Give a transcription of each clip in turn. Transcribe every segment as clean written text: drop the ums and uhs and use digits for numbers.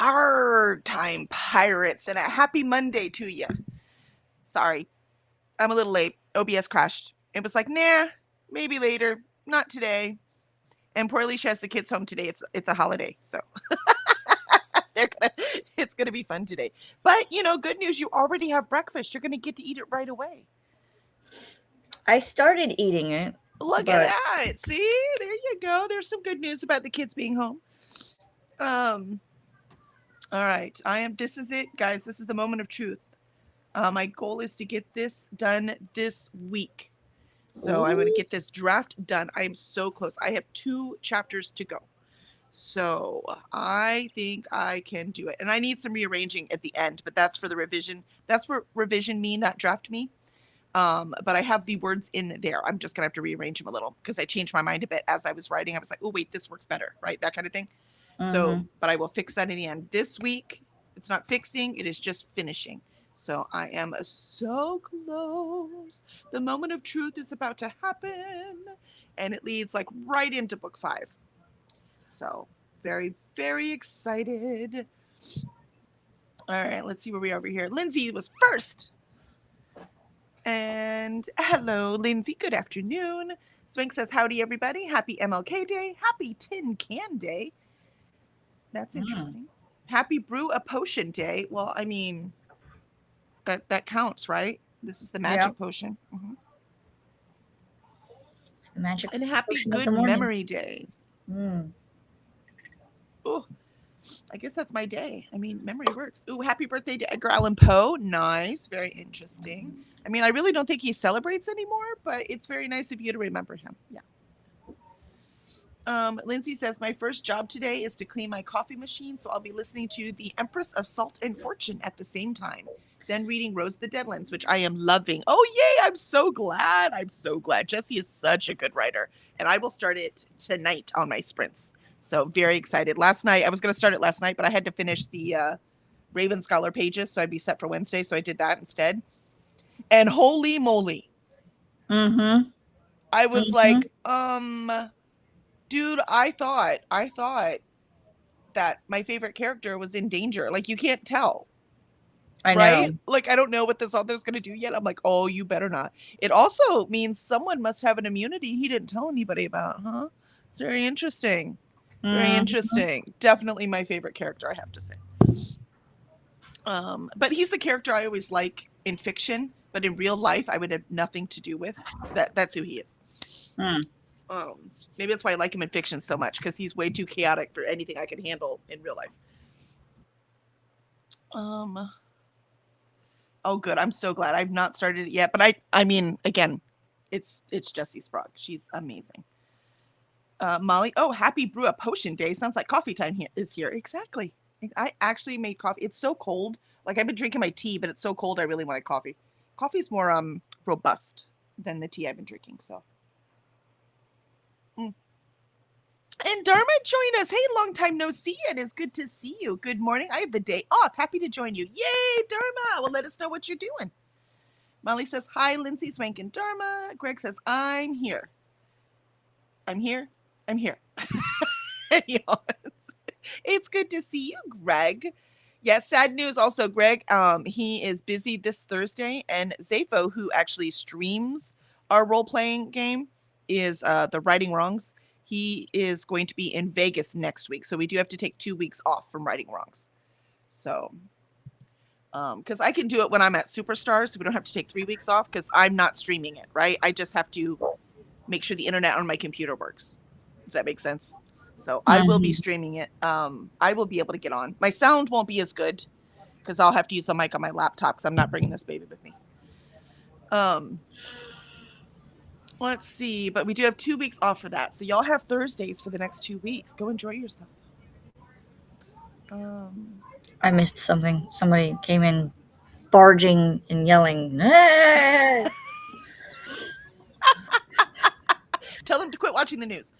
our time, pirates, and a happy Monday to you. Sorry, I'm a little late. OBS crashed. It was like, nah, maybe later, not today. And poor Alicia has the kids home today. It's a holiday, so they're gonna it's gonna be fun today. But good news, you already have breakfast. You're gonna get to eat it right away. I started eating it. Look at that. See, there you go. There's some good news about the kids being home. All right. This is it, guys. This is the moment of truth. My goal is to get this done this week. So I'm going to get this draft done. I am so close. I have 2 chapters to go. So I think I can do it. And I need some rearranging at the end, but that's for the revision. That's for revision me, not draft me. But I have the words in there. I'm just going to have to rearrange them a little because I changed my mind a bit as I was writing. I was like, oh, wait, this works better, right? That kind of thing. So, but I will fix that in the end. This week, it's not fixing, it is just finishing. So I am so close. The moment of truth is about to happen. And it leads like right into book 5. So very, very excited. All right, let's see where we are over here. Lindsay was first. And hello, Lindsay. Good afternoon. Swink says, howdy, everybody. Happy MLK Day. Happy Tin Can Day. That's interesting. Happy Brew a Potion Day. Well, I mean, that counts, right? This is the magic potion. Mm-hmm. It's the magic and happy Good Memory Day. Oh, I guess that's my day. I mean, memory works. Ooh, happy birthday to Edgar Allan Poe. Nice. Very interesting. I mean, I really don't think he celebrates anymore, but it's very nice of you to remember him. Yeah. Lindsay says, my first job today is to clean my coffee machine, so I'll be listening to The Empress of Salt and Fortune at the same time. Then reading Rose the Deadlands, which I am loving. Oh, yay! I'm so glad. I'm so glad. Jessie is such a good writer, and I will start it tonight on my sprints. So very excited. Last night, I was going to start it last night, but I had to finish the Raven Scholar pages, so I'd be set for Wednesday, so I did that instead. And holy moly. I was like, dude, I thought that my favorite character was in danger. Like, you can't tell. I know. Right? Like, I don't know what this author's going to do yet. I'm like, oh, you better not. It also means someone must have an immunity he didn't tell anybody about, huh? It's very interesting. Very interesting. Definitely my favorite character, I have to say. But he's the character I always like in fiction, but in real life, I would have nothing to do with. That's who he is. Maybe that's why I like him in fiction so much, because he's way too chaotic for anything I could handle in real life. Oh, good. I'm so glad. I've not started it yet, but I mean, again, it's Jessie Sprague. She's amazing. Molly, oh, happy Brew a Potion Day. Sounds like coffee time is here. Exactly. I actually made coffee. It's so cold. Like, I've been drinking my tea, but it's so cold I really wanted coffee. Coffee's more robust than the tea I've been drinking, so. And Dharma joined us. Hey, long time no see. It is good to see you. Good morning. I have the day off. Happy to join you. Yay, Dharma. Well, let us know what you're doing. Molly says, hi, Lindsay, Swank, and Dharma. Greg says, I'm here. I'm here. I'm here. It's good to see you, Greg. Yes, sad news also, Greg. He is busy this Thursday, and Zafo, who actually streams our role-playing game, is the Righting Wrongs. He is going to be in Vegas next week, so we do have to take 2 weeks off from Righting Wrongs. So, because I can do it when I'm at Superstars, so we don't have to take 3 weeks off, because I'm not streaming it, right? I just have to make sure the internet on my computer works. Does that make sense? So I will be streaming it. I will be able to get on. My sound won't be as good because I'll have to use the mic on my laptop because I'm not bringing this baby with me. Let's see. But we do have 2 weeks off for that. So y'all have Thursdays for the next 2 weeks. Go enjoy yourself. I missed something. Somebody came in barging and yelling. Ah! Tell them to quit watching the news.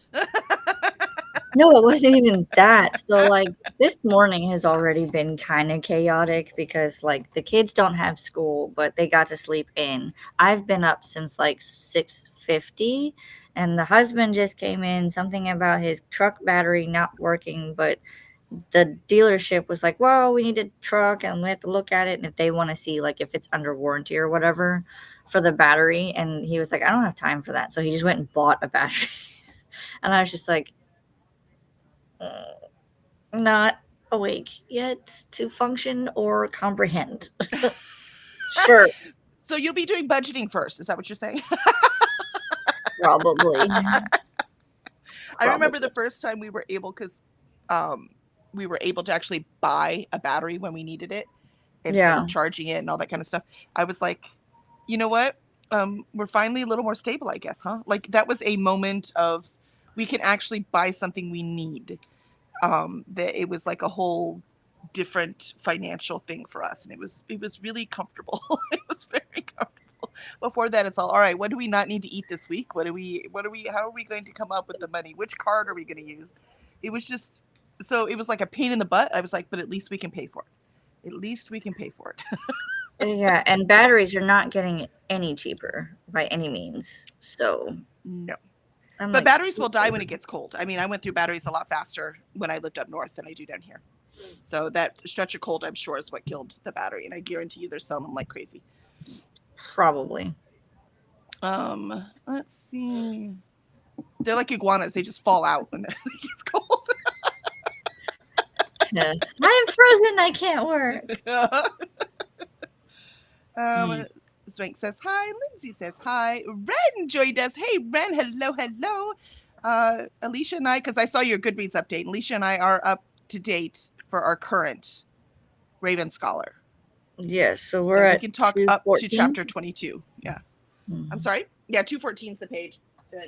No, it wasn't even that. So, like, this morning has already been kind of chaotic because, like, the kids don't have school, but they got to sleep in. I've been up since, like, 6:50, and the husband just came in, something about his truck battery not working, but the dealership was like, well, we need a truck and we have to look at it. And if they want to see like if it's under warranty or whatever for the battery. And he was like, I don't have time for that. So he just went and bought a battery. And I was just like, not awake yet to function or comprehend. Sure. So you'll be doing budgeting first. Is that what you're saying? Probably. I remember the first time we were able, because we were able to actually buy a battery when we needed it instead of charging it and all that kind of stuff. I was like, you know what? We're finally a little more stable, I guess, huh? Like that was a moment of we can actually buy something we need. That it was like a whole different financial thing for us, and it was really comfortable. It was very comfortable. Before that, it's all right. What do we not need to eat this week? How are we going to come up with the money? Which card are we going to use? It was just, so it was like a pain in the butt. I was like, but at least we can pay for it. At least we can pay for it. Yeah, and batteries are not getting any cheaper by any means. So no. I'm But like, batteries will die when it gets cold. I mean, I went through batteries a lot faster when I lived up north than I do down here. So that stretch of cold, I'm sure, is what killed the battery. And I guarantee you they're selling them like crazy. probably. Let's see. They're like iguanas. They just fall out when it gets cold. I'm frozen. I can't work. Swank says hi. Lindsay says hi. Ren joined us. Hey, Ren. Hello. Alicia and I, because I saw your Goodreads update. Alicia and I are up to date for our current Raven Scholar. Yes, so we're at. We can talk up to chapter 22. Yeah. Mm-hmm. I'm sorry. Yeah, 214 is the page.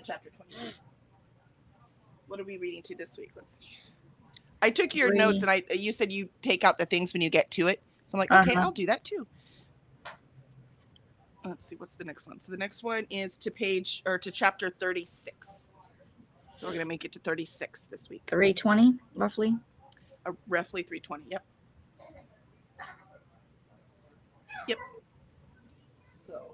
Chapter 22. What are we reading to this week? Let's see. I took your notes, and you said you take out the things when you get to it. So I'm like, okay, I'll do that too. Let's see, what's the next one? So the next one is to chapter 36. So we're going to make it to 36 this week. 320, roughly? Roughly 320, yep. Yep. So,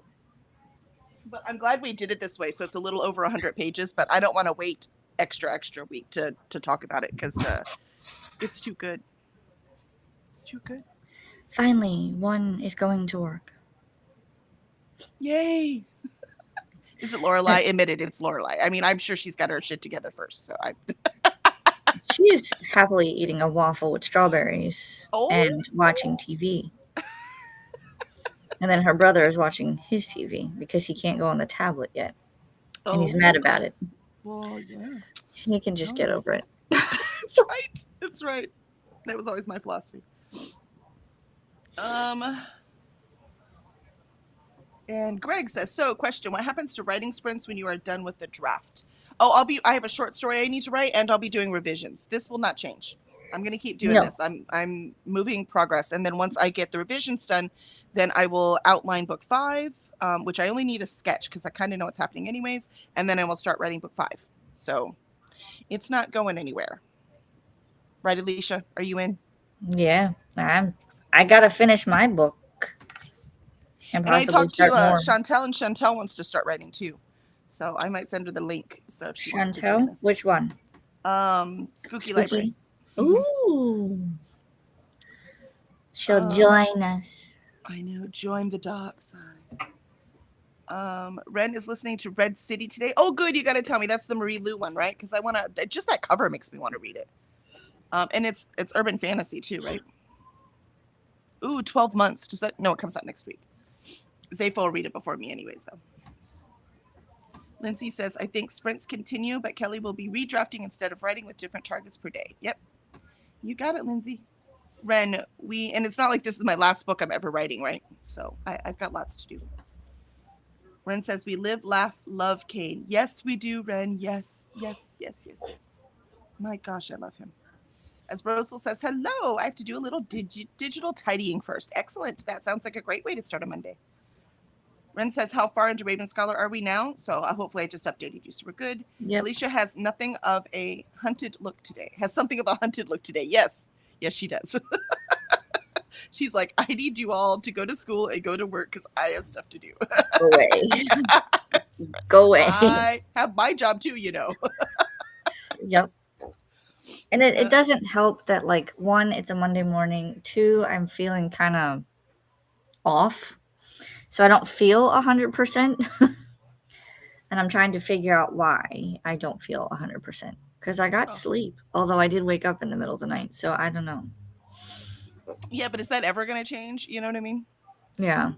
but I'm glad we did it this way. So it's a little over 100 pages, but I don't want to wait extra week to talk about it because it's too good. It's too good. Finally, one is going to work. Yay. Is it Lorelai? Admitted it's Lorelai. I mean, I'm sure she's got her shit together first. So She is happily eating a waffle with strawberries and watching TV. And then her brother is watching his TV because he can't go on the tablet yet. And he's mad about it. Well, yeah. He can just get over it. That's right. That's right. That was always my philosophy. And Greg says, so question, what happens to writing sprints when you are done with the draft? Oh, I have a short story I need to write and I'll be doing revisions. This will not change. I'm going to keep doing this. I'm moving progress. And then once I get the revisions done, then I will outline book 5, which I only need a sketch because I kind of know what's happening anyways. And then I will start writing book 5. So it's not going anywhere. Right, Alicia? Are you in? Yeah. I got to finish my book. And I talked to Chantel, and Chantel wants to start writing too. So I might send her the link. So if she wants to join us. Which one? Spooky Library. Ooh. She'll join us. I know. Join the dark side. Ren is listening to Red City today. Oh, good. You got to tell me. That's the Marie Lu one, right? Because I want to, just that cover makes me want to read it. And it's urban fantasy too, right? Ooh, 12 months. Does that? No, it comes out next week. Zayfa will read it before me anyways, though. Lindsay says, I think sprints continue, but Kelly will be redrafting instead of writing with different targets per day. Yep. You got it, Lindsay. Ren, and it's not like this is my last book I'm ever writing, right? So I've got lots to do. Ren says, we live, laugh, love Kane. Yes, we do, Ren. Yes. My gosh, I love him. As Rosal says, hello, I have to do a little digital tidying first. Excellent. That sounds like a great way to start a Monday. Ren says, how far into Raven Scholar are we now? So hopefully I just updated you, so we're good. Yep. Alicia has something of a hunted look today. Yes, she does. She's like, I need you all to go to school and go to work because I have stuff to do. Go away. Go away. I have my job too, you know. Yep. And it doesn't help that, like, one, it's a Monday morning. Two, I'm feeling kind of off. So I don't feel 100%. And I'm trying to figure out why I don't feel 100%. Because I got sleep. Although I did wake up in the middle of the night. So I don't know. Yeah, but is that ever going to change? You know what I mean? Yeah.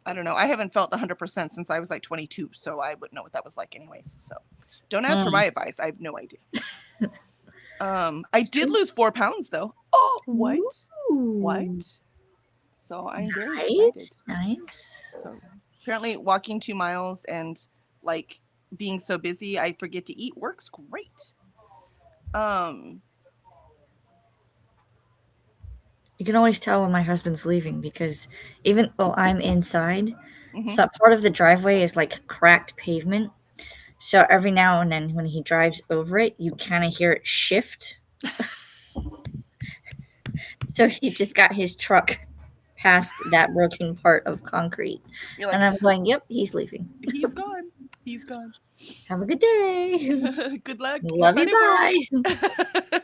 I don't know. I haven't felt 100% since I was like 22. So I wouldn't know what that was like anyways. So don't ask for my advice. I have no idea. I did lose 4 pounds though. Oh, what? Ooh. What? So I'm very excited. Nice. So apparently walking 2 miles and like being so busy I forget to eat works great. You can always tell when my husband's leaving because even though I'm inside, so part of the driveway is like cracked pavement. So every now and then when he drives over it, you kind of hear it shift. So he just got his truck past that broken part of concrete. Like, and I'm going, yep, he's leaving. He's gone. He's gone. Have a good day. Good luck. Love you. Bye.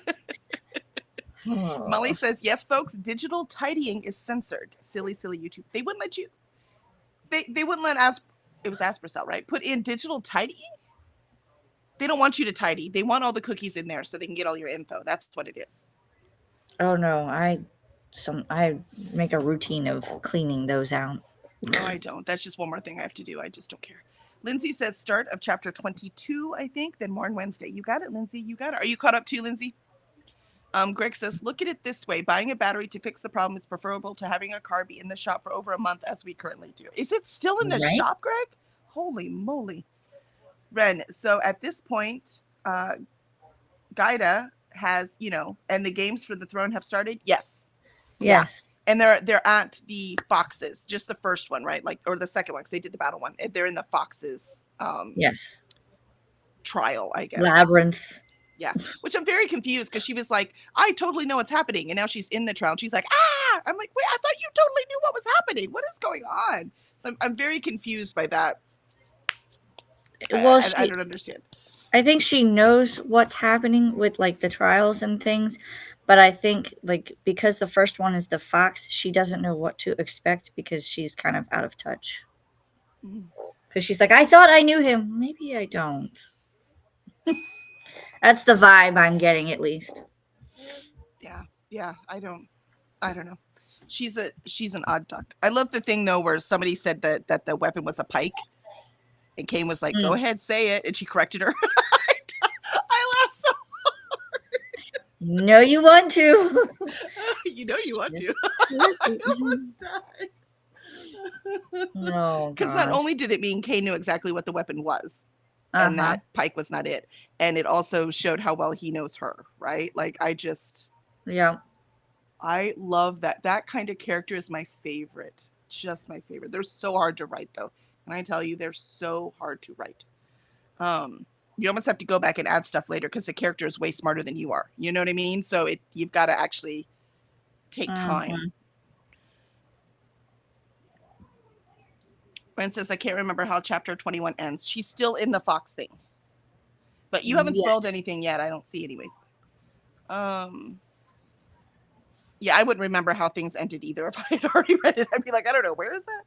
Molly says, yes, folks, digital tidying is censored. Silly YouTube. They wouldn't let you. They wouldn't let it was Aspercell, right? Put in digital tidying. They don't want you to tidy. They want all the cookies in there so they can get all your info. That's what it is. Oh no, I make a routine of cleaning those out. No, I don't. That's just one more thing I have to do. I just don't care. Lindsay says start of chapter 22, I think, then more on Wednesday. You got it, Lindsay. You got it. Are you caught up too, Lindsay? Greg says, look at it this way. Buying a battery to fix the problem is preferable to having a car be in the shop for over a month as we currently do. Is it still in the shop, Greg? Holy moly. Ren, so at this point, Gaida has, and the games for the throne have started? Yes. Yes. Yeah. And they're at the Foxes, just the first one, right? Like, or the second one, because they did the battle one. They're in the Foxes yes. trial, I guess. Labyrinth. Yeah, which I'm very confused because she was like, I totally know what's happening. And now she's in the trial. And she's like, ah! I'm like, wait, I thought you totally knew what was happening. What is going on? So I'm very confused by that. Well, I don't understand. I think she knows what's happening with like the trials and things. But I think like because the first one is the Fox, she doesn't know what to expect because she's kind of out of touch. Because she's like, I thought I knew him. Maybe I don't. That's the vibe I'm getting, at least. Yeah. I don't know. She's an odd duck. I love the thing though, where somebody said that the weapon was a pike, and Kane was like, "Go ahead, say it," and she corrected her. I laughed so hard. You know you want to. You know you want to. I almost died. No, because not only did it mean Kane knew exactly what the weapon was. And that pike was not it. And it also showed how well he knows her, right? Like, yeah. I love that. That kind of character is my favorite. Just my favorite. They're so hard to write, though. And I tell you, they're so hard to write. You almost have to go back and add stuff later because the character is way smarter than you are. You know what I mean? So you've got to actually take time. Ren says, I can't remember how chapter 21 ends. She's still in the Fox thing. But you haven't spoiled anything yet. I don't see anyways. Yeah, I wouldn't remember how things ended either if I had already read it. I'd be like, I don't know. Where is that?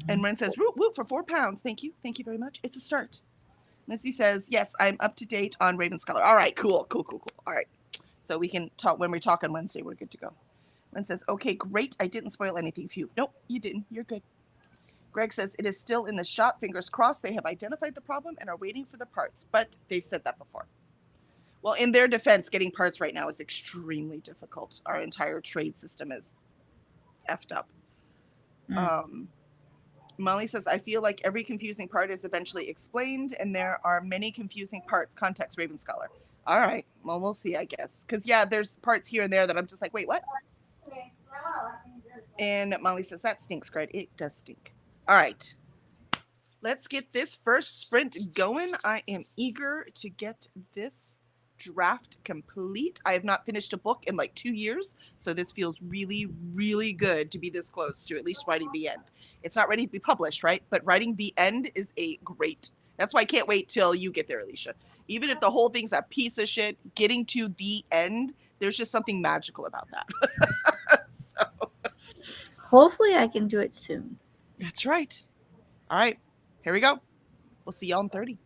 And Ren says, whoop, whoop, for 4 pounds. Thank you. Thank you very much. It's a start. Lindsay says, yes, I'm up to date on Ravenscolor. All right, cool. All right. So we can talk when we talk on Wednesday. We're good to go. Ren says, okay, great. I didn't spoil anything for you. Nope, you didn't. You're good. Greg says, it is still in the shop. Fingers crossed. They have identified the problem and are waiting for the parts. But they've said that before. Well, in their defense, getting parts right now is extremely difficult. Our entire trade system is effed up. Molly says, I feel like every confusing part is eventually explained, and there are many confusing parts. Context, Ravenscolor. All right. Well, we'll see, I guess. Because, yeah, there's parts here and there that I'm just like, wait, what? And Molly says, that stinks, Greg. It does stink. All right. Let's get this first sprint going. I am eager to get this draft complete. I have not finished a book in like 2 years, so this feels really, really good to be this close to at least writing the end. It's not ready to be published, right? But writing the end is a great. That's why I can't wait till you get there, Alicia. Even if the whole thing's a piece of shit, getting to the end, there's just something magical about that. So Hopefully, I can do it soon. that's right. All right, here we go. We'll see y'all in 30.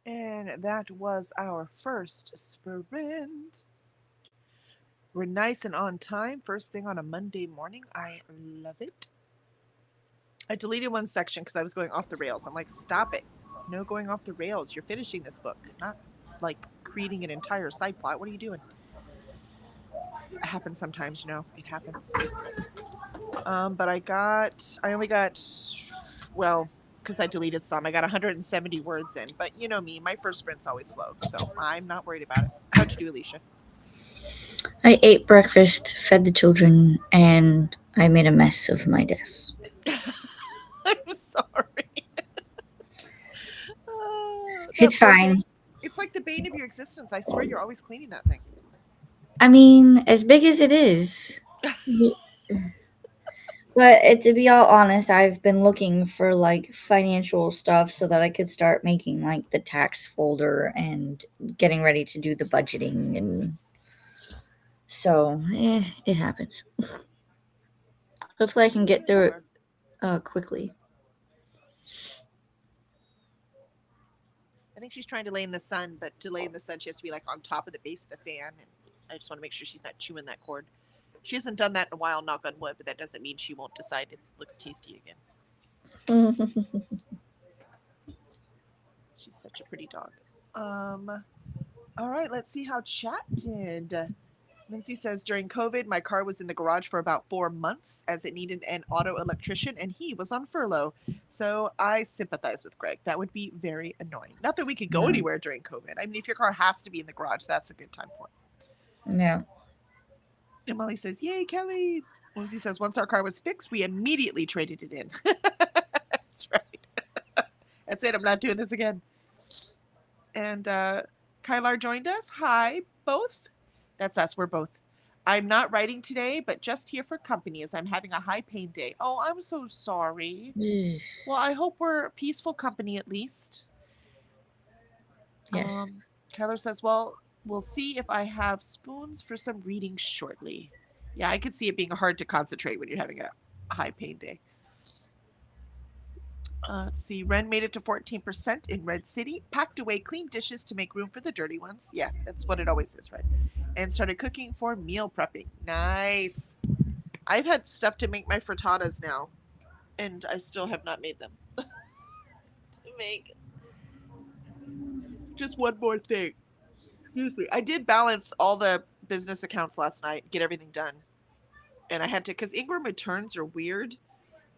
And that was our first sprint. We're nice and on time. First thing on a Monday morning. I love it. I deleted one section because I was going off the rails. I'm like, stop it. No going off the rails. You're finishing this book, not like creating an entire side plot. What are you doing? It happens sometimes, it happens. But I only got, well, because I deleted some, I got 170 words in. But you know me, my first sprint's always slow, so I'm not worried about it. How'd you do, Alicia? I ate breakfast, fed the children, and I made a mess of my desk. I'm sorry. It's fine. It's like the bane of your existence. I swear you're always cleaning that thing. I mean, as big as it is. But to be all honest, I've been looking for like financial stuff so that I could start making like the tax folder and getting ready to do the budgeting, and so it happens. Hopefully I can get through it quickly. I think she's trying to lay in the sun, but to lay in the sun, she has to be like on top of the base of the fan. And I just want to make sure she's not chewing that cord. She hasn't done that in a while, knock on wood, but that doesn't mean she won't decide it looks tasty again. She's such a pretty dog. All right, let's see how chat did. Lindsay says, during COVID, my car was in the garage for about 4 months as it needed an auto electrician and he was on furlough. So I sympathize with Greg. That would be very annoying. Not that we could go anywhere during COVID. I mean, if your car has to be in the garage, that's a good time for it. Yeah. And Molly says, yay, Kelly. Lindsay says, once our car was fixed, we immediately traded it in. That's right. That's it. I'm not doing this again. And Kylar joined us. Hi, both. That's us. We're both. I'm not writing today, but just here for company as I'm having a high pain day. Oh, I'm so sorry. Well, I hope we're peaceful company at least. Yes. Kyler says, well, we'll see if I have spoons for some reading shortly. Yeah, I could see it being hard to concentrate when you're having a high pain day. Let's see. Ren made it to 14% in Red City, packed away clean dishes to make room for the dirty ones. Yeah, that's what it always is, right? And started cooking for meal prepping. Nice. I've had stuff to make my frittatas now, and I still have not made them. To make just one more thing. Excuse me. I did balance all the business accounts last night, get everything done. And I had to, because Ingram returns are weird.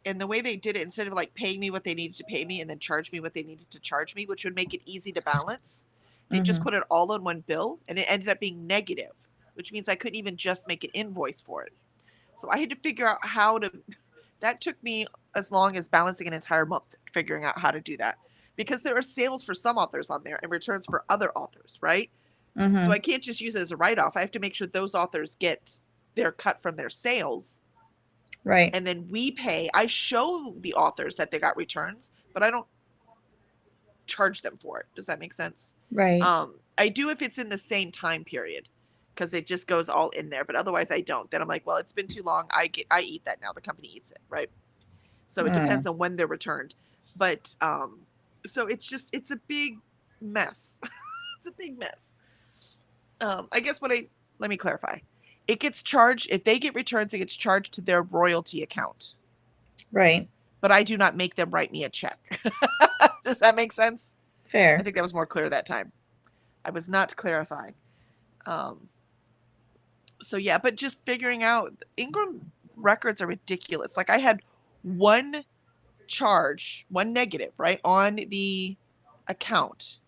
And the way they did it, instead of like paying me what they needed to pay me and then charge me what they needed to charge me, which would make it easy to balance, they just put it all on one bill, and it ended up being negative, which means I couldn't even just make an invoice for it. So I had to figure out how to, that took me as long as balancing an entire month, figuring out how to do that. Because there are sales for some authors on there and returns for other authors, right? So I can't just use it as a write-off. I have to make sure those authors get their cut from their sales. Right. And then we pay. I show the authors that they got returns, but I don't charge them for it. Does that make sense? Right. I do if it's in the same time period, because it just goes all in there. But otherwise, I don't. Then I'm like, well, it's been too long. I eat that now. The company eats it, right? So it depends on when they're returned. But so it's a big mess. It's a big mess. I guess let me clarify. It gets charged, if they get returns, it gets charged to their royalty account. Right. But I do not make them write me a check. Does that make sense? Fair. I think that was more clear that time. I was not clarifying. So yeah, but just figuring out, Ingram records are ridiculous. Like I had one charge, one negative, right, on the account.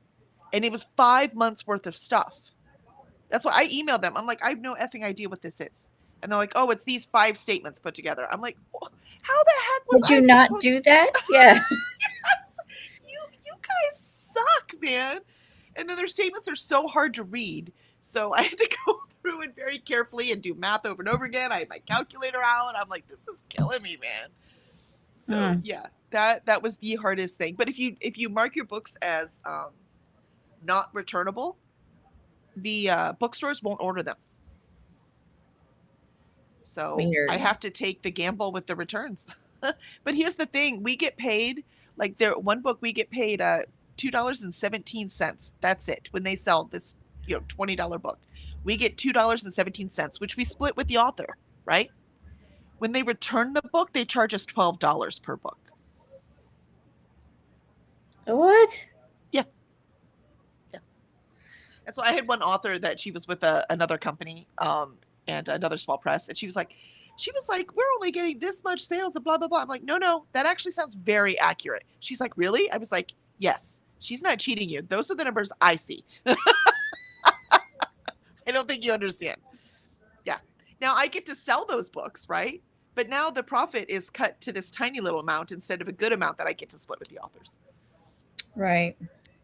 And it was 5 months worth of stuff. That's why I emailed them. I'm like, I have no effing idea what this is. And they're like, oh, it's these 5 statements put together. I'm like, how the heck was Did you not do that? Yeah. Yes. You guys suck, man. And then their statements are so hard to read. So I had to go through it very carefully and do math over and over again. I had my calculator out. I'm like, this is killing me, man. So yeah, that was the hardest thing. But if you mark your books as not returnable, the bookstores won't order them. So weird. I have to take the gamble with the returns. But here's the thing. We get paid, like one book we get paid $2.17. That's it. When they sell this, $20 book, we get $2.17, which we split with the author, right? When they return the book, they charge us $12 per book. What? Yeah. And so I had one author that she was with another company, and another small press, and she was like, we're only getting this much sales and blah, blah, blah. I'm like, no, that actually sounds very accurate. She's like, really? I was like, yes, she's not cheating you. Those are the numbers I see. I don't think you understand. Yeah. Now I get to sell those books, right? But now the profit is cut to this tiny little amount instead of a good amount that I get to split with the authors. Right.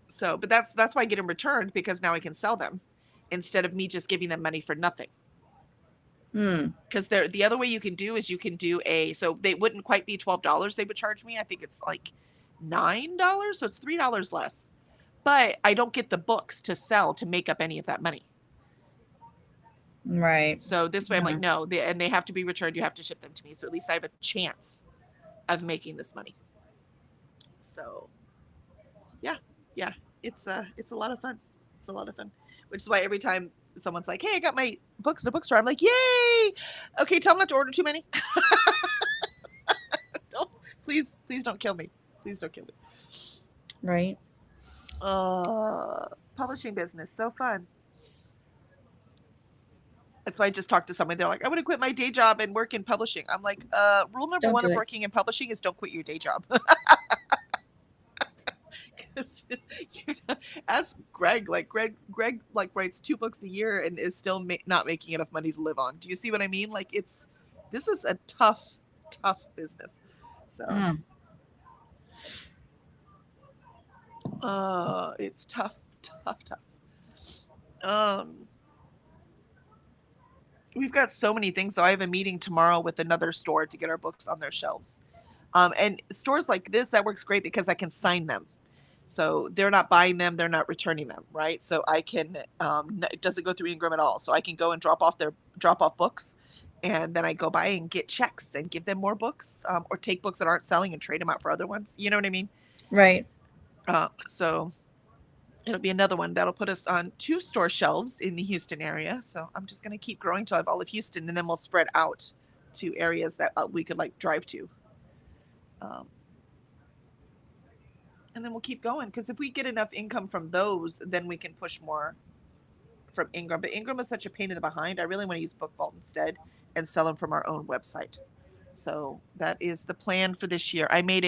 So, but that's why I get them returned, because now I can sell them instead of me just giving them money for nothing. Because the other way you can do is you can do so they wouldn't quite be $12 they would charge me. I think it's like $9, so it's $3 less. But I don't get the books to sell to make up any of that money. Right. So this way I'm like, no, and they have to be returned. You have to ship them to me. So at least I have a chance of making this money. So yeah, it's a lot of fun. It's a lot of fun, which is why every time someone's like, hey, I got my books in a bookstore, I'm like, yay. Okay, tell them not to order too many. Please don't kill me. Please don't kill me. Right. Publishing business, so fun. That's why I just talked to somebody. They're like, I'm going to quit my day job and work in publishing. I'm like, rule number one of working in publishing is don't quit your day job. Ask Greg. Like Greg writes 2 books a year and is still not making enough money to live on. Do you see what I mean? Like this is a tough business. So it's tough. We've got so many things though. I have a meeting tomorrow with another store to get our books on their shelves. And stores like this, that works great because I can sign them. So they're not buying them, they're not returning them, right? So I can, it doesn't go through Ingram at all. So I can go and drop off books, and then I go by and get checks and give them more books, or take books that aren't selling and trade them out for other ones. You know what I mean? Right. So it'll be another one that'll put us on 2 store shelves in the Houston area. So I'm just going to keep growing till I have all of Houston, and then we'll spread out to areas that we could like drive to. And then we'll keep going, because if we get enough income from those, then we can push more from Ingram. But Ingram is such a pain in the behind. I really want to use Book Vault instead and sell them from our own website. So that is the plan for this year. I made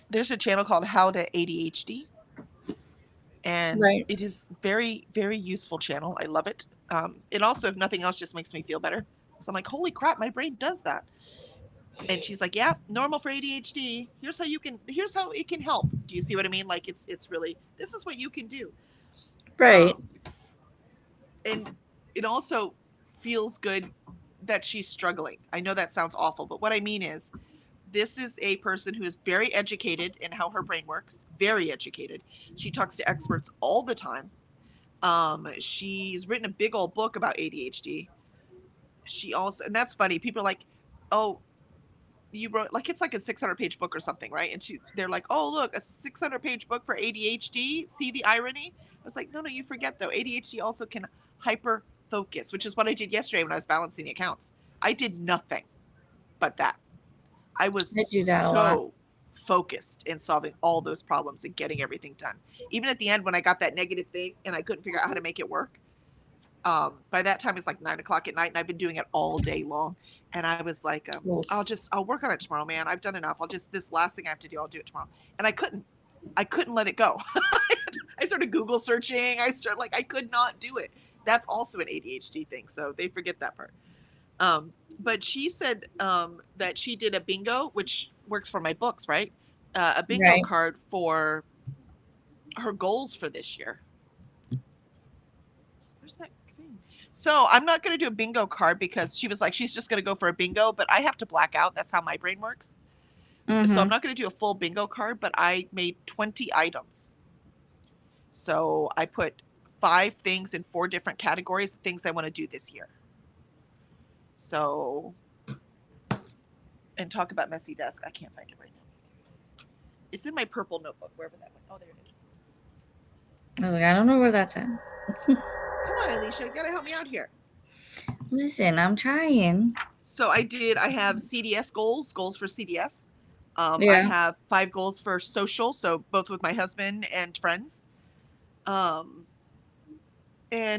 there's a channel called How to ADHD. And It is very, very useful channel. I love it. It also, if nothing else, just makes me feel better. So I'm like, holy crap, my brain does that. And she's like, yeah, normal for ADHD. Here's how it can help. Do you see what I mean? Like it's really, this is what you can do. Right. And it also feels good that she's struggling. I know that sounds awful, but what I mean is, this is a person who is very educated in how her brain works, very educated. She talks to experts all the time. She's written a big old book about ADHD. She also, and that's funny, people are like, oh, you wrote, like, it's like a 600-page book or something, right? And they're like, oh, look, a 600-page book for ADHD. See the irony? I was like, no, you forget though. ADHD also can hyper focus, which is what I did yesterday when I was balancing the accounts. I did nothing but that. I was so focused in solving all those problems and getting everything done. Even at the end, when I got that negative thing and I couldn't figure out how to make it work, by that time it's like 9:00 at night, and I've been doing it all day long. And I was like, I'll work on it tomorrow, man. I've done enough. This last thing I have to do, I'll do it tomorrow. And I couldn't let it go. I started Google searching. I could not do it. That's also an ADHD thing. So they forget that part. But she said that she did a bingo, which works for my books, right? A bingo card for her goals for this year. Where's that thing? So I'm not going to do a bingo card because she was like, she's just going to go for a bingo, but I have to black out. That's how my brain works. Mm-hmm. So I'm not going to do a full bingo card, but I made 20 items. So I put 5 things in 4 different categories, things I want to do this year. So, and talk about messy desk. I can't find it right It's in my purple notebook, wherever that went. Oh, there it is. I was like, I don't know where that's at. Come on, Alicia, you gotta help me out here. Listen, I'm trying. So I have CDS goals for CDS. I Yeah. have 5 goals for social, so both with my husband and friends. And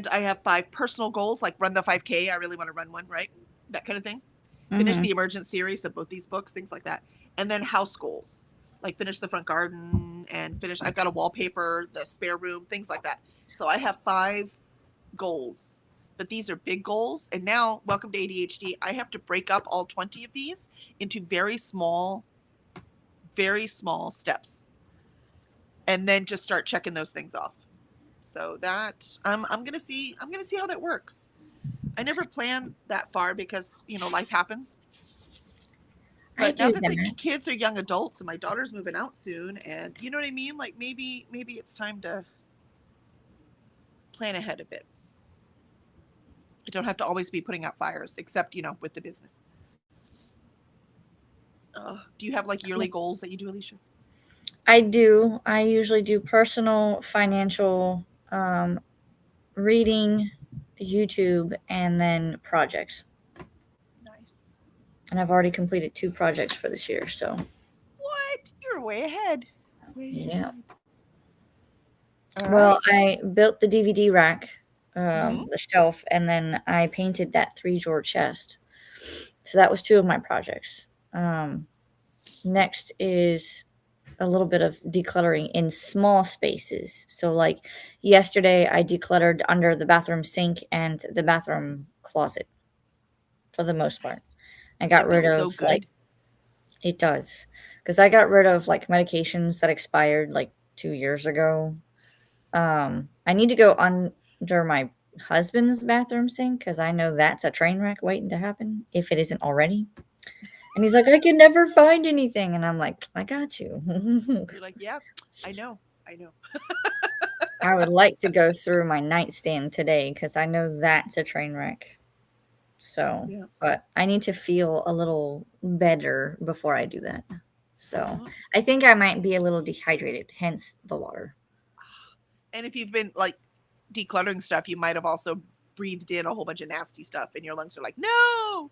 I have 5 personal goals, like run the 5K. I really want to run one, right? That kind of thing. Finish the Emergent series of both these books, things like that. And then house goals, like finish the front garden and finish. I've got a wallpaper, the spare room, things like that. So I have 5 goals, but these are big goals. And now, welcome to ADHD. I have to break up all 20 of these into very small steps, and then just start checking those things off. So that I'm gonna see how that works. I never plan that far because life happens. But now that the kids are young adults and my daughter's moving out soon, and you know what I mean, like maybe it's time to plan ahead a bit. I don't have to always be putting out fires, except with the business. Do you have like yearly goals that you do, Alicia? I do. I usually do personal, financial, reading, YouTube, and then projects. Nice. And I've already completed 2 projects for this year, so. What? You're way ahead. Yeah. All well, right. I built the DVD rack, the shelf, and then I painted that 3-drawer chest. So that was 2 of my projects. Next is a little bit of decluttering in small spaces. So like yesterday I decluttered under the bathroom sink and the bathroom closet for the most part. I got rid of so good. It does. Because I got rid of like medications that expired like 2 years ago. I need to go under my husband's bathroom sink because I know that's a train wreck waiting to happen if it isn't already. And he's like, I can never find anything. And I'm like, I got you. You're like, yeah, I know. I would like to go through my nightstand today because I know that's a train wreck. So, Yeah. But I need to feel a little better before I do that. So I think I might be a little dehydrated, hence the water. And if you've been like decluttering stuff, you might have also breathed in a whole bunch of nasty stuff and your lungs are like, no.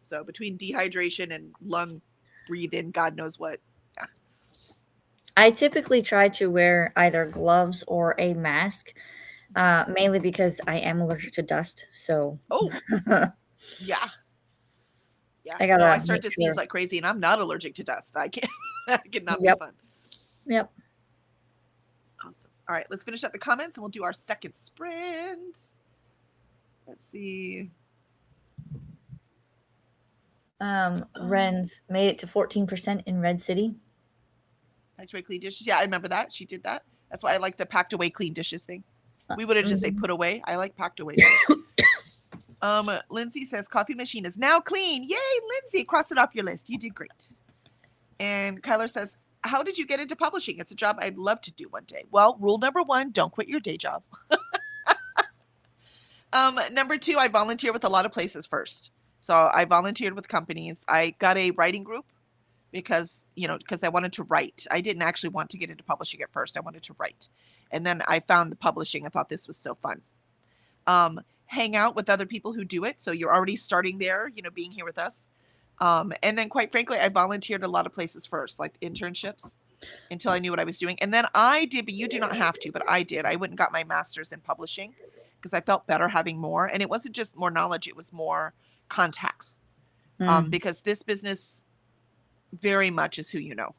So between dehydration and lung breathe in God knows what. Yeah. I typically try to wear either gloves or a mask, mainly because I am allergic to dust. So yeah. I start to sneeze like crazy, and I'm not allergic to dust. I can't. That cannot be fun. Yep. Awesome. All right, let's finish up the comments, and we'll do our second sprint. Let's see. Ren's made it to 14% in Red City. Packed away clean dishes. Yeah, I remember that. She did that. That's why I like the packed away clean dishes thing. We would have just say put away. I like packed away. Lindsay says coffee machine is now clean. Yay, Lindsay! Cross it off your list. You did great. And Kyler says, how did you get into publishing? It's a job I'd love to do one day. Well, rule number 1, don't quit your day job. Number 2, I volunteer with a lot of places first. So I volunteered with companies. I got a writing group because I wanted to write. I didn't actually want to get into publishing at first. I wanted to write. And then I found the publishing. I thought this was so fun. Hang out with other people who do it. So you're already starting there, being here with us. And then quite frankly, I volunteered a lot of places first, like internships, until I knew what I was doing. And then I did, but you do not have to, but I did. I went and got my master's in publishing because I felt better having more. And it wasn't just more knowledge, it was more contacts. Because this business very much is who you know.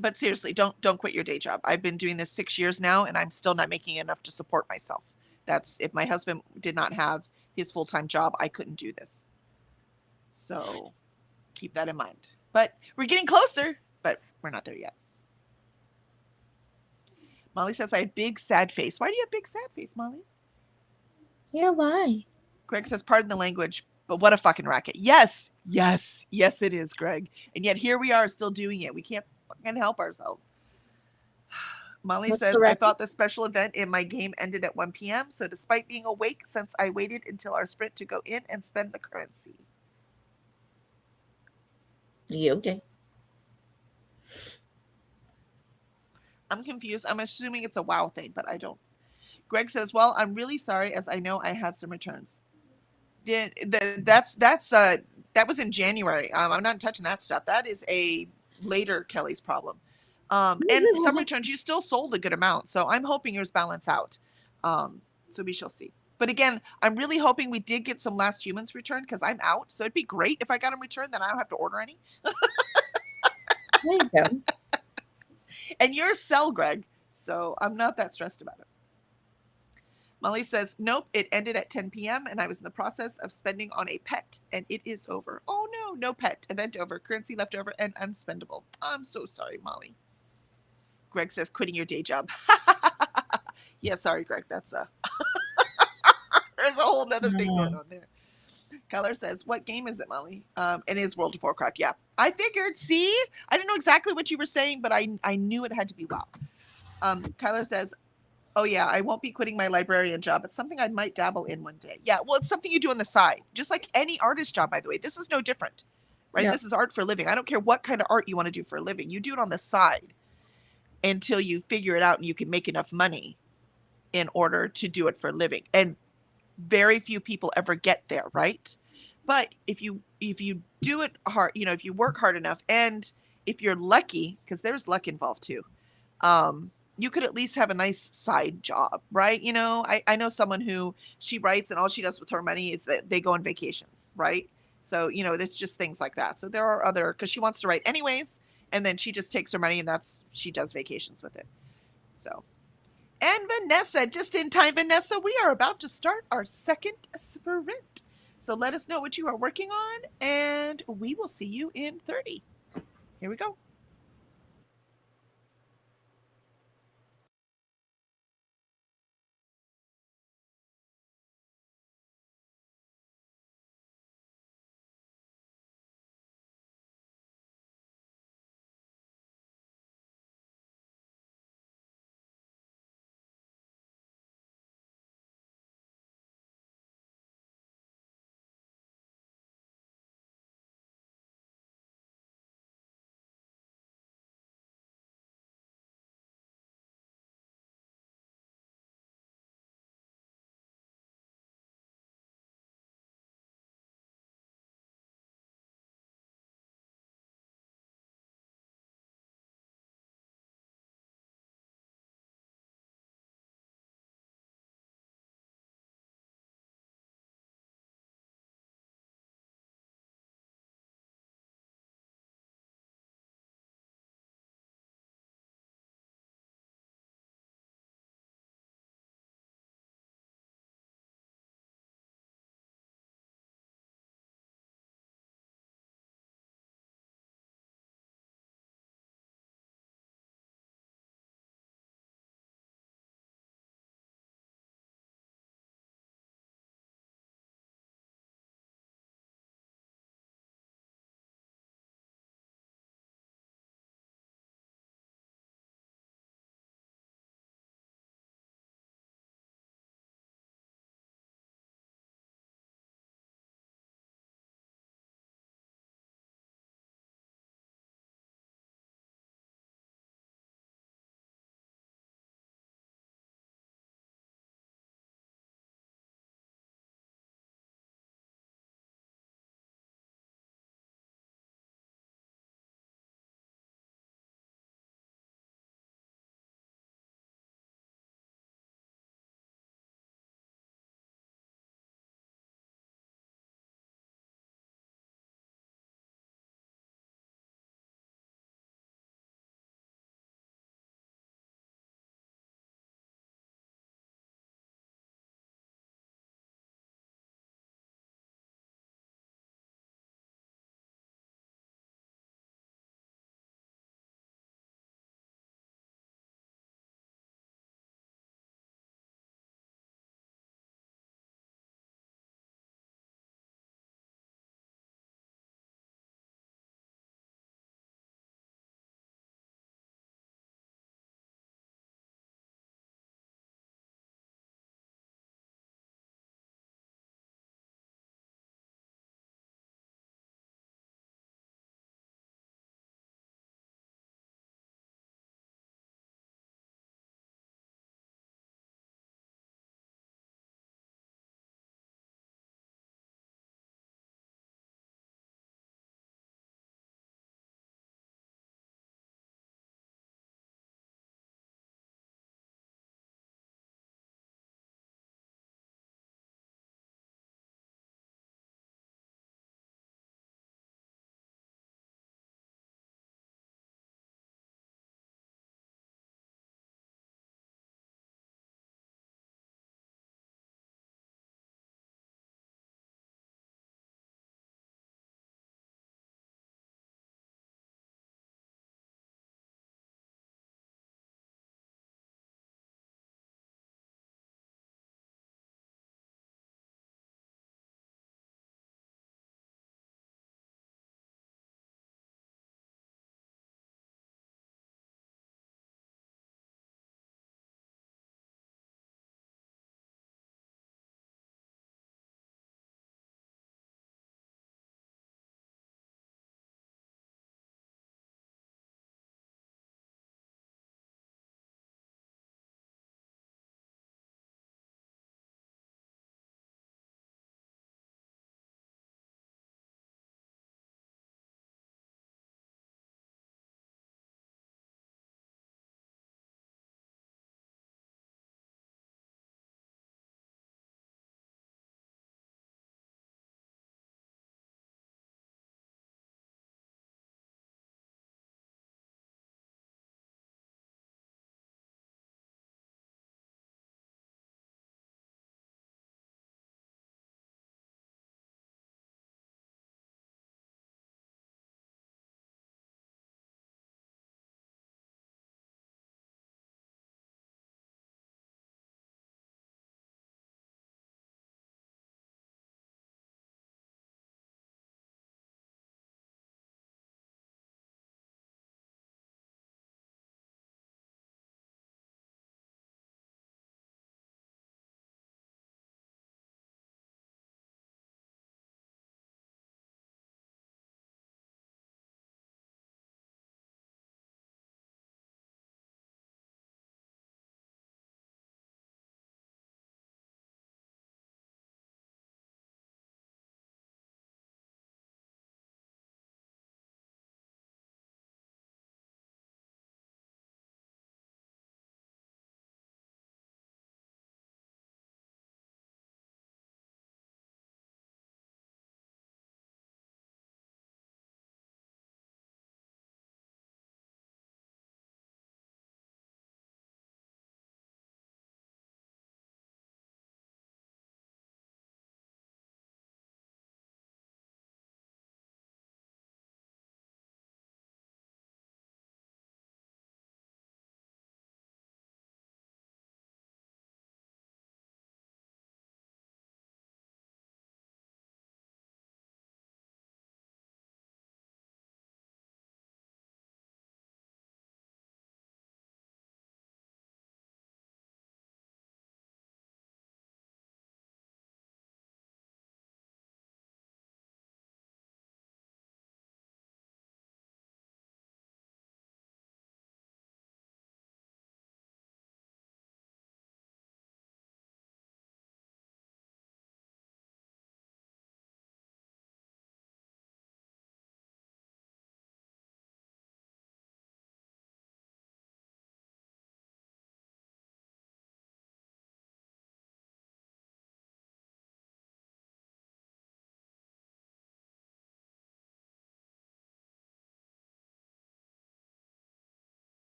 But seriously, don't quit your day job. I've been doing this 6 years now, and I'm still not making enough to support myself. That's if my husband did not have his full-time job, I couldn't do this. So keep that in mind. But we're getting closer, but we're not there yet. Molly says, I have big sad face. Why do you have big sad face, Molly? Yeah, why? Greg says, pardon the language, but what a fucking racket. Yes, it is, Greg. And yet here we are still doing it. We can't fucking help ourselves. Molly says, I thought the special event in my game ended at 1 p.m. So despite being awake, since I waited until our sprint to go in and spend the currency. You okay? I'm confused. I'm assuming it's a WoW thing, but I don't. Greg says, "Well, I'm really sorry, as I know I had some returns." That was in January. I'm not touching that stuff. That is a later Kelly's problem. And some returns, you still sold a good amount, so I'm hoping yours balance out. So we shall see. But again, I'm really hoping we did get some Last Humans returned because I'm out. So it'd be great if I got them returned, then I don't have to order any. There you go. And yours sell, Greg. So I'm not that stressed about it. Molly says, nope, it ended at 10 p.m. and I was in the process of spending on a pet and it is over. Oh no, no pet. Event over. Currency left over and unspendable. I'm so sorry, Molly. Greg says, quitting your day job. Yeah, sorry, Greg. That's there's a whole nother thing going on there. Keller says, what game is it, Molly? It is World of Warcraft. Yeah. I figured. See? I didn't know exactly what you were saying, but I knew it had to be WoW. Kyler says, oh yeah, I won't be quitting my librarian job. It's something I might dabble in one day. Yeah, well, it's something you do on the side, just like any artist job, by the way. This is no different, right? Yep. This is art for a living. I don't care what kind of art you want to do for a living. You do it on the side until you figure it out and you can make enough money in order to do it for a living. And very few people ever get there, right? But if you do it hard, if you work hard enough, and if you're lucky, because there's luck involved too, you could at least have a nice side job, right? I know someone who she writes and all she does with her money is that they go on vacations, right? So, there's just things like that. So there are other, because she wants to write anyways, and then she just takes her money and she does vacations with it. So, and Vanessa, just in time, Vanessa, we are about to start our second sprint. So let us know what you are working on, and we will see you in 30. Here we go.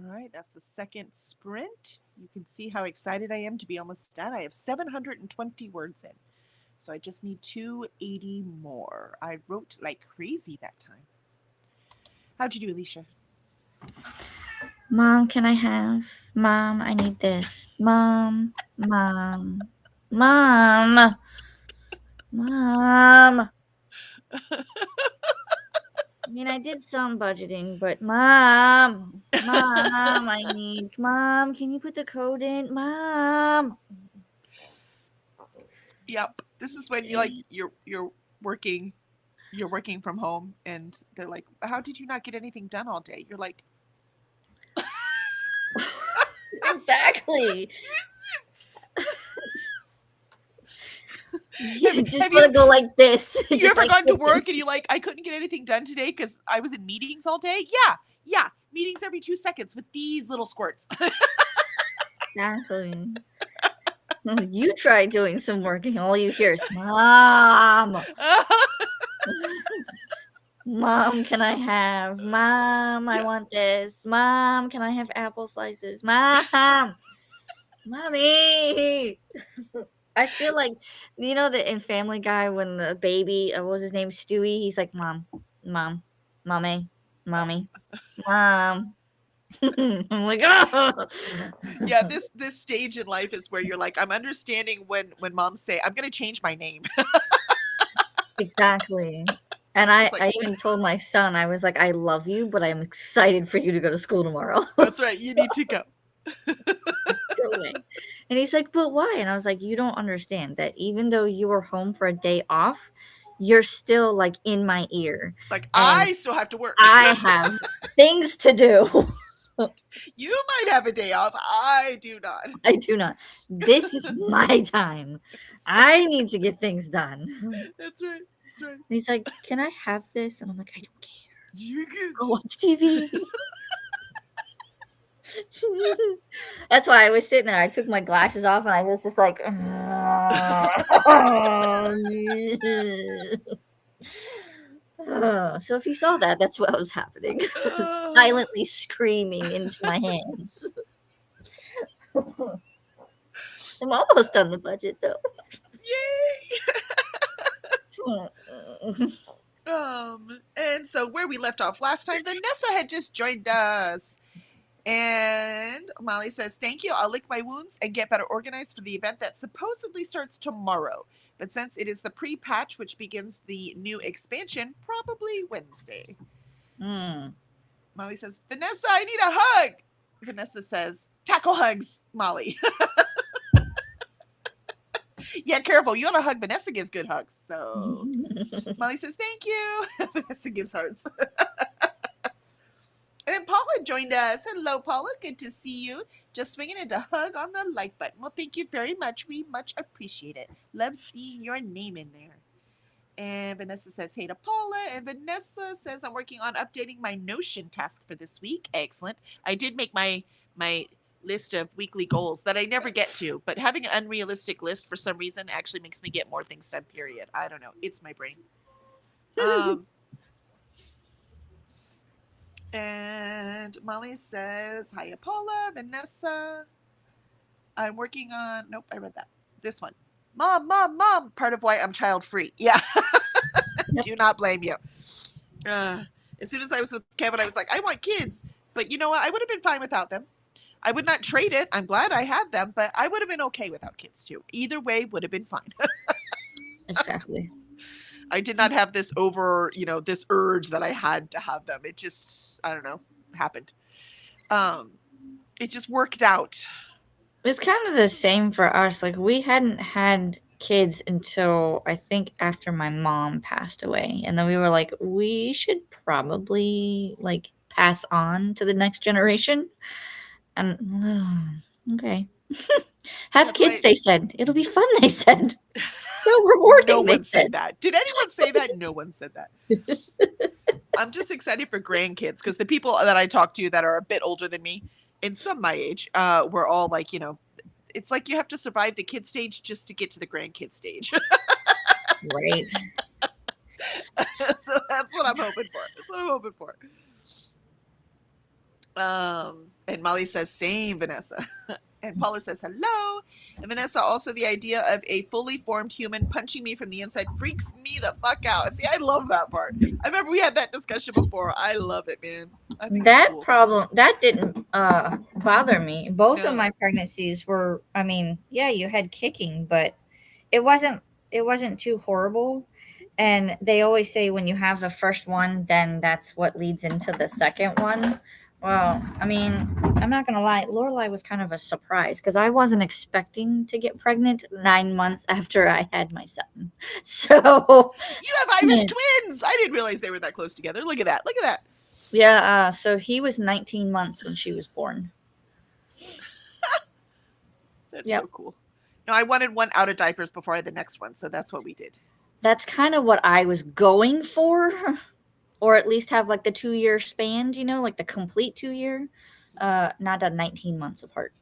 right, that's the second sprint. You can see how excited I am to be almost done. I have 720 words in. So I just need 280 more. I wrote like crazy that time. How'd you do, Alicia? Mom, can I have? Mom, I need this. Mom, mom, mom, mom. I mean, I did some budgeting, but mom, I need. Mom, can you put the code in? Mom. Yep. This is when you're working from home and they're like, how did you not get anything done all day? You're like, Exactly. You just want to go like this. You ever gone to work and you're like, I couldn't get anything done today because I was in meetings all day? Yeah. Meetings every 2 seconds with these little squirts. Exactly. You try doing some work and all you hear is, Mom. Mom, can I have? Mom, I want this. Mom, can I have apple slices? Mom. Mommy. I feel like, in Family Guy when the baby, what was his name, Stewie, he's like, Mom, Mommy, Mom. I'm like, oh. Yeah, this stage in life is where you're like, I'm understanding when moms say, I'm gonna change my name. Exactly. And I even told my son, I was like, I love you, but I'm excited for you to go to school tomorrow. That's right. You need to go. Go away. And he's like, but why? And I was like, you don't understand that even though you were home for a day off, you're still like in my ear. Like, I still have to work. I have things to do. You might have a day off. I do not. I do not. This is my time. I need to get things done. That's right. And he's like, can I have this? And I'm like, I don't care. You can go watch TV. That's why I was sitting there. I took my glasses off and I was just like, so if you saw that, that's what was happening. Silently screaming into my hands. I'm almost done the budget though. Yay! And so where we left off last time, Vanessa had just joined us. And Molly says, thank you. I'll lick my wounds and get better organized for the event that supposedly starts tomorrow. But since it is the pre-patch, which begins the new expansion, probably Wednesday. Molly says, Vanessa, I need a hug. Vanessa says, tackle hugs, Molly. Yeah, careful. You want to hug. Vanessa gives good hugs. So Molly says, thank you. Vanessa gives hearts. And Paula joined us. Hello, Paula. Good to see you. Just swinging in to hug on the like button. Well, thank you very much. We much appreciate it. Love seeing your name in there. And Vanessa says, hey to Paula. And Vanessa says, I'm working on updating my Notion task for this week. Excellent. I did make my list of weekly goals that I never get to. But having an unrealistic list for some reason actually makes me get more things done, period. I don't know. It's my brain. And Molly says, hiya, Paula, Vanessa. I'm working on, nope, I read that. This one. Mom. Part of why I'm child free. Yeah. Do not blame you. As soon as I was with Kevin, I was like, I want kids. But you know what? I would have been fine without them. I would not trade it. I'm glad I had them, but I would have been okay without kids too. Either way would have been fine. Exactly. I did not have this this urge that I had to have them. It just, I don't know, happened. It just worked out. It's kind of the same for us. Like, we hadn't had kids until I think after my mom passed away. And then we were like, we should probably like pass on to the next generation. And okay. Have kids, right. They said. It'll be fun, they said. So rewarding. No one said that. Did anyone say that? No one said that. I'm just excited for grandkids because the people that I talk to that are a bit older than me, and some my age, were all like, it's like you have to survive the kid stage just to get to the grandkid stage. Right. So that's what I'm hoping for. And Molly says, same, Vanessa. And Paula says, hello. And Vanessa, also the idea of a fully formed human punching me from the inside freaks me the fuck out. See, I love that part. I remember we had that discussion before. I love it, man. I think it's That cool. problem that didn't bother me. Both of No. my pregnancies were, I mean, yeah, you had kicking, but it wasn't too horrible. And they always say when you have the first one, then that's what leads into the second one. Well, I mean, I'm not gonna lie, Lorelai was kind of a surprise because I wasn't expecting to get pregnant 9 months after I had my son. So You have Irish twins. I didn't realize they were that close together. Look at that. Look at that. yeah, so he was 19 months when she was born. That's so cool. No, I wanted one out of diapers before I had the next one, so that's what we did. That's kind of what I was going for, or at least have like the 2-year span, you know, like the complete 2-year, not the 19 months apart.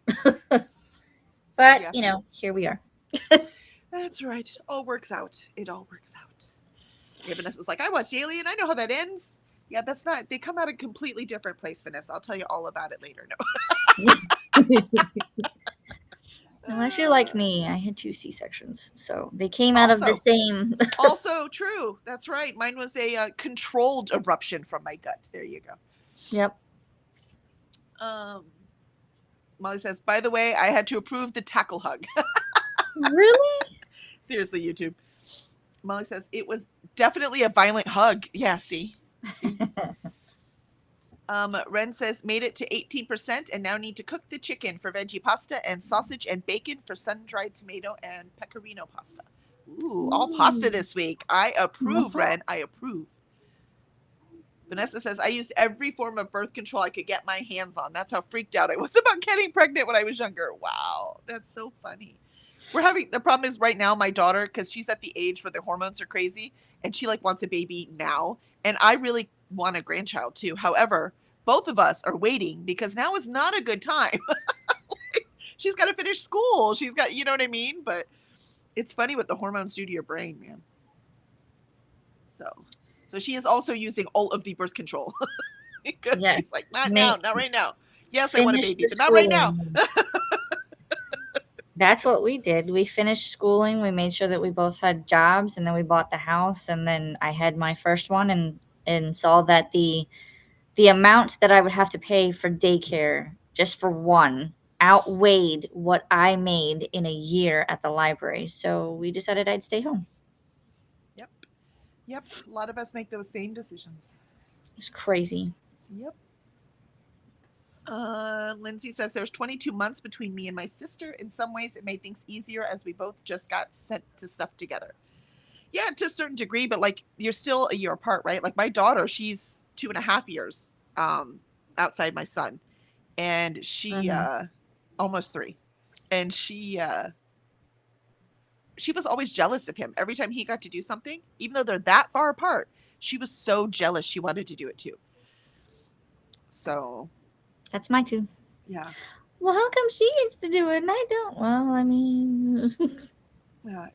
But, Yeah. you know, here we are. That's right. It all works out. It all works out. Yeah, Vanessa's like, I watched Alien. I know how that ends. Yeah, that's not, they come out a completely different place, Vanessa. I'll tell you all about it later. No. Unless you're like me, I had 2 C-sections, so they came out of the same. Also true. That's right. Mine was a controlled eruption from my gut. There you go. Yep. Molly says, by the way, I had to approve the tackle hug. Really? Seriously, YouTube. Molly says, it was definitely a violent hug. Yeah, see? Ren says, made it to 18% and now need to cook the chicken for veggie pasta and sausage and bacon for sun-dried tomato and pecorino pasta. Ooh, all pasta this week. I approve, Ren. I approve. Vanessa says, I used every form of birth control I could get my hands on. That's how freaked out I was about getting pregnant when I was younger. Wow, that's so funny. The problem is right now, my daughter, because she's at the age where the hormones are crazy and she like wants a baby now. And I really want a grandchild too. However, both of us are waiting because now is not a good time. She's got to finish school. She's got, you know what I mean? But it's funny what the hormones do to your brain, man. So she is also using all of the birth control. Because Yes. she's like, not now, not right now. Yes, I want a baby, but not right now. That's what we did. We finished schooling. We made sure that we both had jobs, and then we bought the house. And then I had my first one, and saw that the amount that I would have to pay for daycare just for one outweighed what I made in a year at the library. So we decided I'd stay home. Yep. A lot of us make those same decisions. It's crazy. Yep. Lindsay says there's 22 months between me and my sister. In some ways, it made things easier as we both just got sent to stuff together. Yeah, to a certain degree, but like you're still a year apart, right? Like my daughter, she's 2.5 years outside my son, and she almost 3, and she was always jealous of him. Every time he got to do something, even though they're that far apart, she was so jealous. She wanted to do it too. So that's my 2. Yeah. Well, how come she gets to do it and I don't? Well, I mean,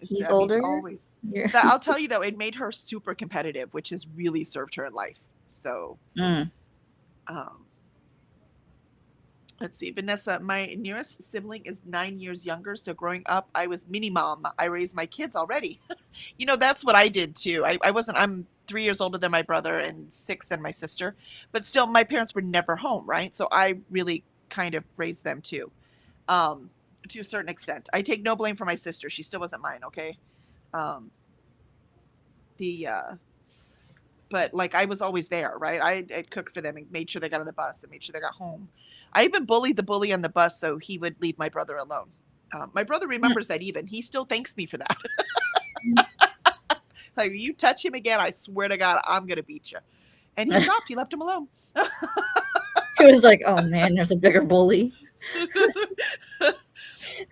he's older. Always. Yeah. I'll tell you though, it made her super competitive, which has really served her in life. So, let's see. Vanessa, my nearest sibling is 9 years younger. So growing up, I was mini mom. I raised my kids already. You know, that's what I did too. I'm 3 years older than my brother and 6 than my sister, but still my parents were never home. Right. So I really kind of raised them too, to a certain extent. I take no blame for my sister. She still wasn't mine. Okay. But like I was always there, right? I cooked for them and made sure they got on the bus and made sure they got home. I even bullied the bully on the bus so he would leave my brother alone. My brother remembers that even. He still thanks me for that. Like, you touch him again, I swear to God, I'm going to beat you. And he stopped. He left him alone. He was like, oh, man, there's a bigger bully. All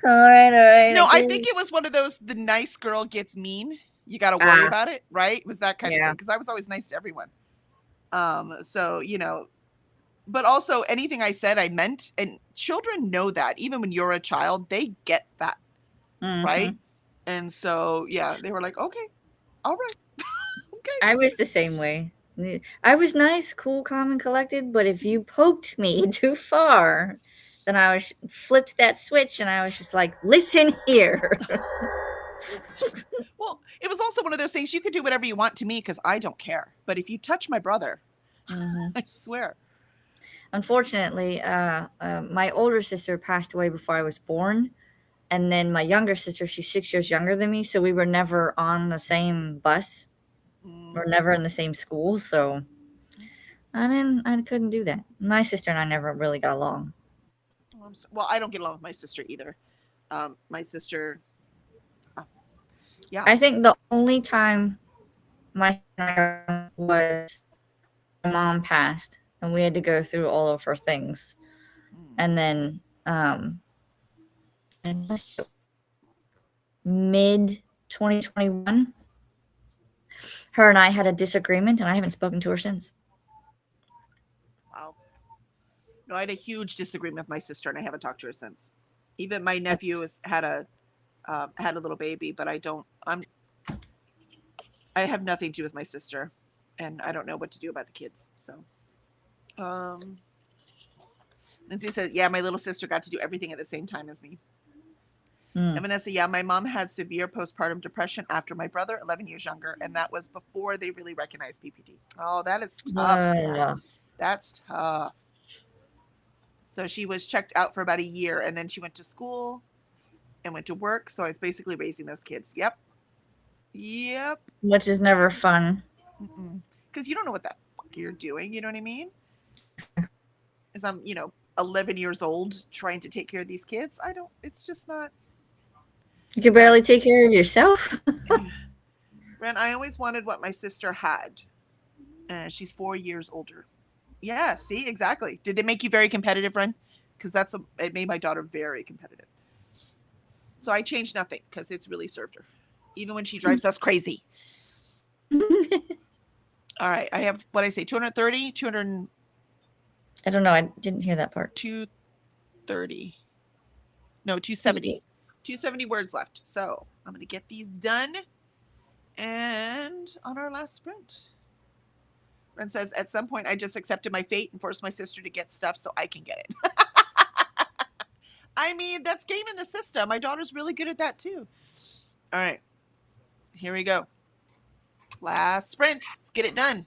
right. No, I think it was one of those, the nice girl gets mean. You got to worry about it, right? It was that kind of thing. Because I was always nice to everyone. So, you know, but also anything I said, I meant. And children know that. Even when you're a child, they get that, right? And so, yeah, they were like, okay, all right. Okay. I was the same way. I was nice, cool, calm, and collected, but if you poked me too far, then I was flipped that switch and I was just like, listen here. Well, it was also one of those things you could do whatever you want to me because I don't care. But if you touch my brother, Mhm. I swear. Unfortunately, my older sister passed away before I was born. And then my younger sister, she's 6 years younger than me. So we were never on the same bus. We're Mm, never in the same school. So I couldn't do that. My sister and I never really got along. well, I don't get along with my sister either. My sister, uh, yeah. I think the only time my sister and I got along was my mom passed and we had to go through all of her things. Mm. And then mid 2021, her and I had a disagreement and I haven't spoken to her since. Wow. No, I had a huge disagreement with my sister, and I haven't talked to her since. Even my nephew That's had a little baby, but I don't. I have nothing to do with my sister, and I don't know what to do about the kids. So, um, Lindsay said, "Yeah, my little sister got to do everything at the same time as me." And mm. Vanessa, yeah, my mom had severe postpartum depression after my brother, 11 years younger, and that was before they really recognized PPD. Oh, that is tough, man. Yeah. That's tough. So she was checked out for about a year, and then she went to school and went to work. So I was basically raising those kids. Yep. Yep. Which is never fun. Because you don't know what the fuck you're doing. You know what I mean? As I'm, 11 years old trying to take care of these kids. I don't, it's just not. You can Ren, barely take care of yourself. Ren, I always wanted what my sister had. She's 4 years older. Yeah, see, exactly. Did it make you very competitive, Ren? Because it made my daughter very competitive. So I changed nothing because it's really served her, even when she drives us crazy. All right, I have what I say 230, 200, I don't know. I didn't hear that part. 230. No, 270. 270 words left. So I'm going to get these done. And on our last sprint, Ren says, at some point, I just accepted my fate and forced my sister to get stuff so I can get it. I mean, that's game in the system. My daughter's really good at that too. All right, here we go. Last sprint. Let's get it done.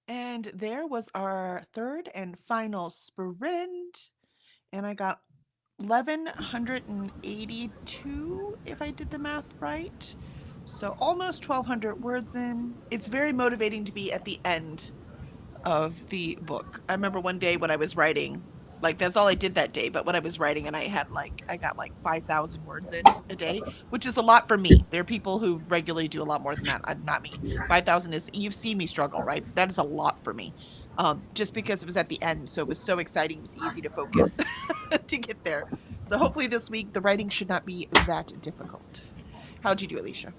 And there was our third and final sprint. And I got 1182, if I did the math right. So almost 1200 words in. It's very motivating to be at the end of the book. I remember one day when I was writing, like that's all I did that day, but when I was writing and I got like 5,000 words in a day, which is a lot for me. There are people who regularly do a lot more than that. Not me. 5,000 is, you've seen me struggle, right? That is a lot for me. Just because it was at the end, so it was so exciting, it was easy to focus to get there. So hopefully this week the writing should not be that difficult. How'd you do, Alicia?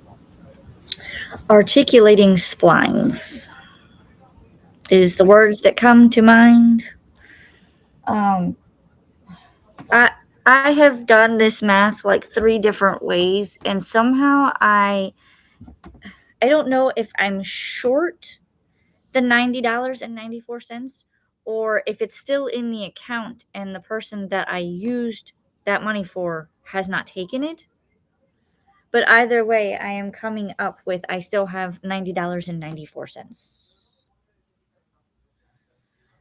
Articulating splines is the words that come to mind. Um, I I have done this math like 3 different ways, and somehow I don't know if I'm short the $90.94, or if it's still in the account and the person that I used that money for has not taken it. But either way, I am coming up with I still have $90.94.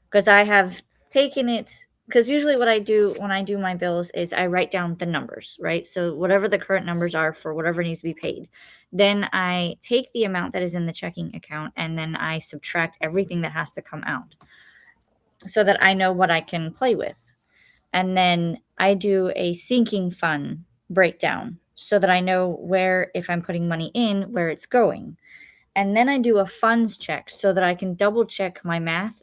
Because I have taken it, because usually what I do when I do my bills is I write down the numbers, right? So whatever the current numbers are for whatever needs to be paid. Then I take the amount that is in the checking account and then I subtract everything that has to come out so that I know what I can play with. And then I do a sinking fund breakdown so that I know where, if I'm putting money in, where it's going. And then I do a funds check so that I can double check my math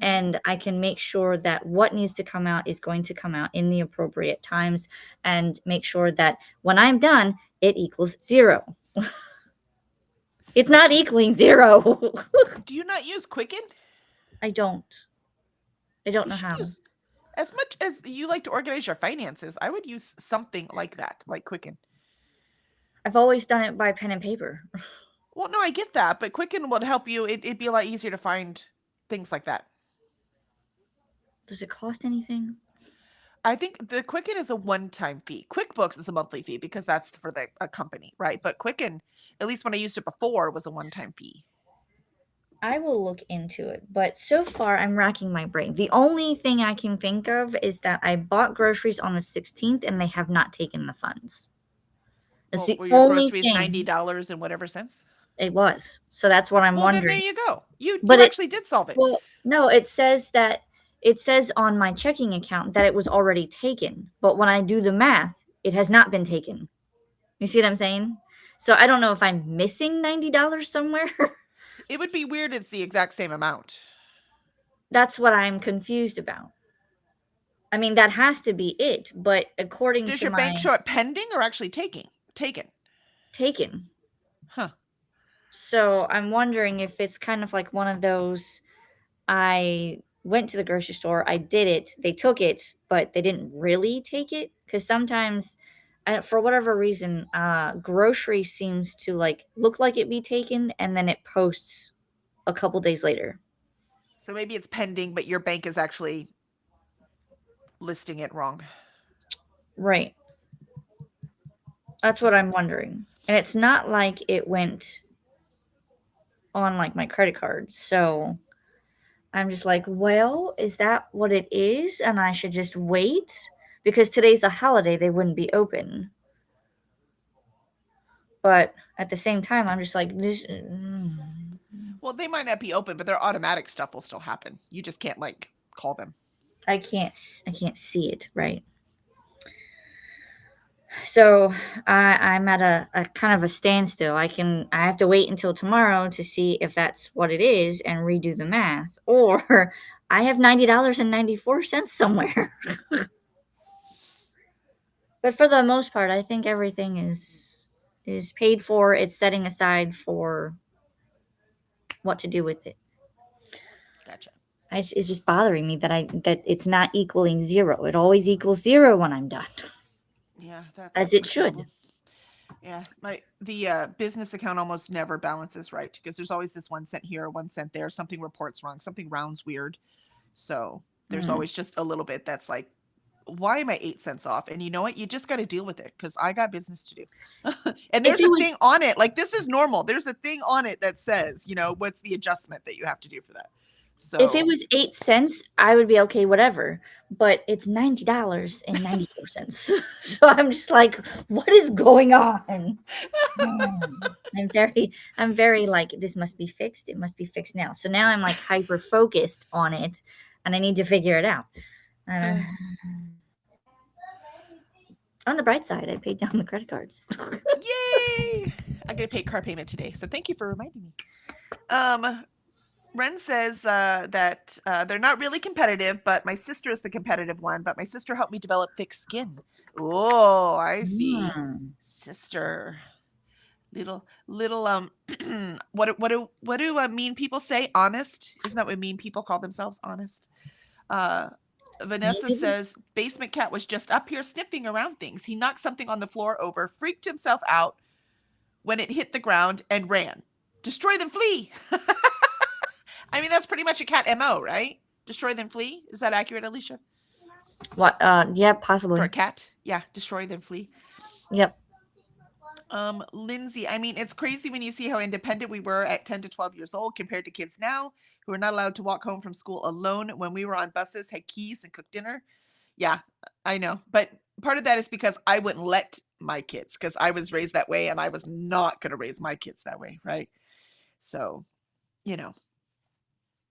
and I can make sure that what needs to come out is going to come out in the appropriate times and make sure that when I'm done, it equals 0. It's not equaling 0. Do you not use Quicken? I don't. I don't You know should how. use, as much as you like to organize your finances, I would use something like that, like Quicken. I've always done it by pen and paper. Well, no, I get that, but Quicken would help you. It'd be a lot easier to find things like that. Does it cost anything? I think the Quicken is a one-time fee. QuickBooks is a monthly fee because that's for the a company, right? But Quicken, at least when I used it before, was a one-time fee. I will look into it, but so far I'm racking my brain. The only thing I can think of is that I bought groceries on the 16th and they have not taken the funds. It's Well, the were your only groceries thing. $90 and whatever cents? It was. So that's what I'm Well, then there wondering. you go. You But it actually did solve it. Well, no, it says that it says on my checking account that it was already taken. But when I do the math, it has not been taken. You see what I'm saying? So I don't know if I'm missing $90 somewhere. It would be weird. It's the exact same amount. That's what I'm confused about. I mean, that has to be it, but according Does to your my bank show it pending or actually taken? taken. Huh. So I'm wondering if it's kind of like one of those I went to the grocery store, I did it, they took it, but they didn't really take it. Because sometimes, for whatever reason, grocery seems to like look like it be taken and then it posts a couple days later. So maybe it's pending, but your bank is actually listing it wrong. Right. That's what I'm wondering. And it's not like it went on like my credit card. So I'm just like, well, is that what it is? And I should just wait? Because today's a holiday, they wouldn't be open. But at the same time, I'm just like, this. Well, they might not be open, but their automatic stuff will still happen. You just can't like call them. I can't see it, right? So I'm at a kind of a standstill. I have to wait until tomorrow to see if that's what it is and redo the math, or I have $90.94 somewhere. But for the most part, I think everything is paid for. It's setting aside for what to do with it. Gotcha. It's just bothering me that it's not equaling 0. It always equals 0 when I'm done, Yeah, that's as it the should. problem. Yeah, the business account almost never balances right because there's always this 1 cent here, 1 cent there. Something reports wrong. Something rounds weird. So there's always just a little bit that's like why am I 8 cents off? And you know what? You just got to deal with it because I got business to do. And If there's it a was thing on it. Like, this is normal. There's a thing on it that says, what's the adjustment that you have to do for that. if it So, was 8 cents, I would be okay, whatever. But it's $90.94. So I'm just like, what is going on? I'm very like, this must be fixed. It must be fixed now. So now I'm like hyper focused on it, and I need to figure it out. Uh, on the bright side, I paid down the credit cards. yay! I got to pay car payment today. So thank you for reminding me. Ren says that they're not really competitive, but my sister is the competitive one. But my sister helped me develop thick skin. Oh, I see. Sister. Little what do mean people say? Honest? Isn't that what mean people call themselves? Honest. Vanessa Maybe. says basement cat was just up here sniffing around things. He knocked something on the floor over, freaked himself out when it hit the ground, and ran. Destroy then flee. I mean, that's pretty much a cat MO, right? Destroy then flee. Is that accurate, Alicia? What? Yeah, possibly. For a cat? Yeah, destroy then flee. Yep. Lindsay, I mean, it's crazy when you see how independent we were at 10 to 12 years old compared to kids now who are not allowed to walk home from school alone. When we were on buses, had keys and cooked dinner. Yeah, I know. But part of that is because I wouldn't let my kids, because I was raised that way and I was not going to raise my kids that way, right? So,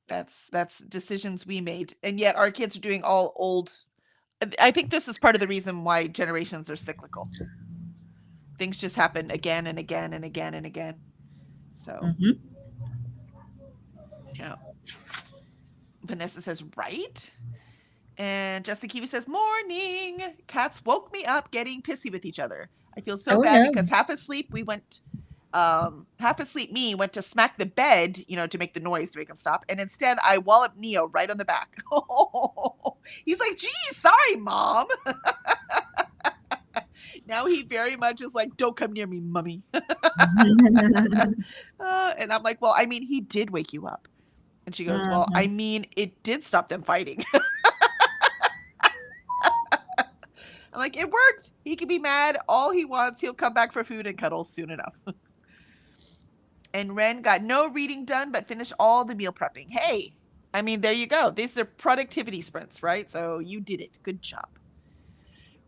that's decisions we made. And yet our kids are doing all old. I think this is part of the reason why generations are cyclical. Things just happen again and again and again and again. So, yeah. Vanessa says, right? And Jessica Kiwi says, morning. Cats woke me up getting pissy with each other. I feel so bad because half asleep me went to smack the bed, to make the noise to make him stop. And instead I walloped Neo right on the back. He's like, geez, sorry, Mom. Now he very much is like, don't come near me, Mummy. And I'm like, well, I mean, he did wake you up. And she goes, well, I mean, it did stop them fighting. I'm like, it worked. He can be mad all he wants. He'll come back for food and cuddles soon enough. And Ren got no reading done, but finished all the meal prepping. Hey, I mean, there you go. These are productivity sprints, right? So you did it. Good job.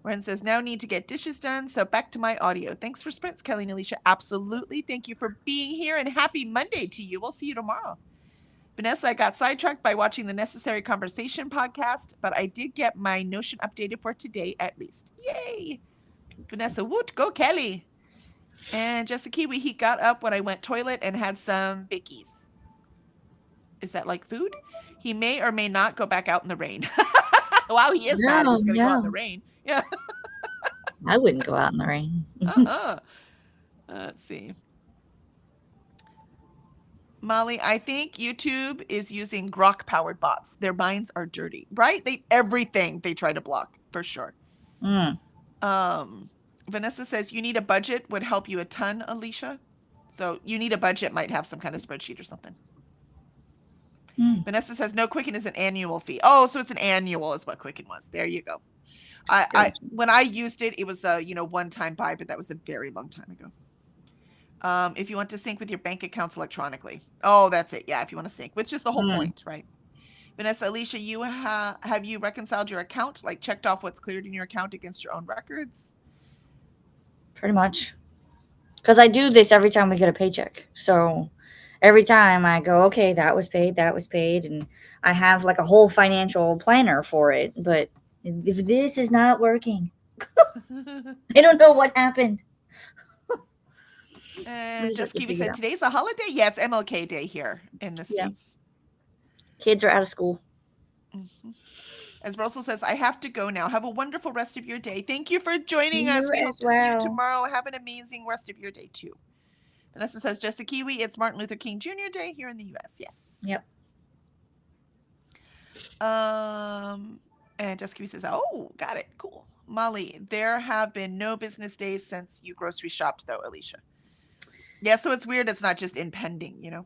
Ren says, now need to get dishes done. So back to my audio. Thanks for sprints, Kelly and Alicia. Absolutely. Thank you for being here, and happy Monday to you. We'll see you tomorrow. Vanessa, I got sidetracked by watching the Necessary Conversation podcast, but I did get my Notion updated for today at least. Yay. Vanessa, woot, go Kelly. And Jessica Kiwi, he got up when I went toilet and had some bickies. Is that like food? He may or may not go back out in the rain. Wow, he is mad he's going to go out in the rain. Yeah. I wouldn't go out in the rain. Let's see. Molly, I think YouTube is using Grok-powered bots. Their minds are dirty, right? Everything they try to block, for sure. Vanessa says, you need a budget would help you a ton, Alicia. So you need a budget might have some kind of spreadsheet or something. Vanessa says, no, Quicken is an annual fee. Oh, so it's an annual is what Quicken was. There you go. When I used it, it was a one-time buy, but that was a very long time ago. If you want to sync with your bank accounts electronically. Oh, that's it. Yeah, if you want to sync, which is the whole point, right? Vanessa, Alicia, you have you reconciled your account? Like checked off what's cleared in your account against your own records? Pretty much. Because I do this every time we get a paycheck. So every time I go, okay, that was paid. And I have like a whole financial planner for it. But if this is not working, I don't know what happened. And just Kiwi said, today's a holiday? Yeah, it's MLK Day here in the States. Kids are out of school. As Russell says, I have to go now. Have a wonderful rest of your day. Thank you for joining us. We hope to see you tomorrow. Have an amazing rest of your day, too. Vanessa says, Jessica Kiwi, it's Martin Luther King Jr. Day here in the U.S. Yes. Yep. And Jessica Kiwi says, oh, got it. Cool. Molly, there have been no business days since you grocery shopped, though, Alicia. Yeah, so it's weird. It's not just impending,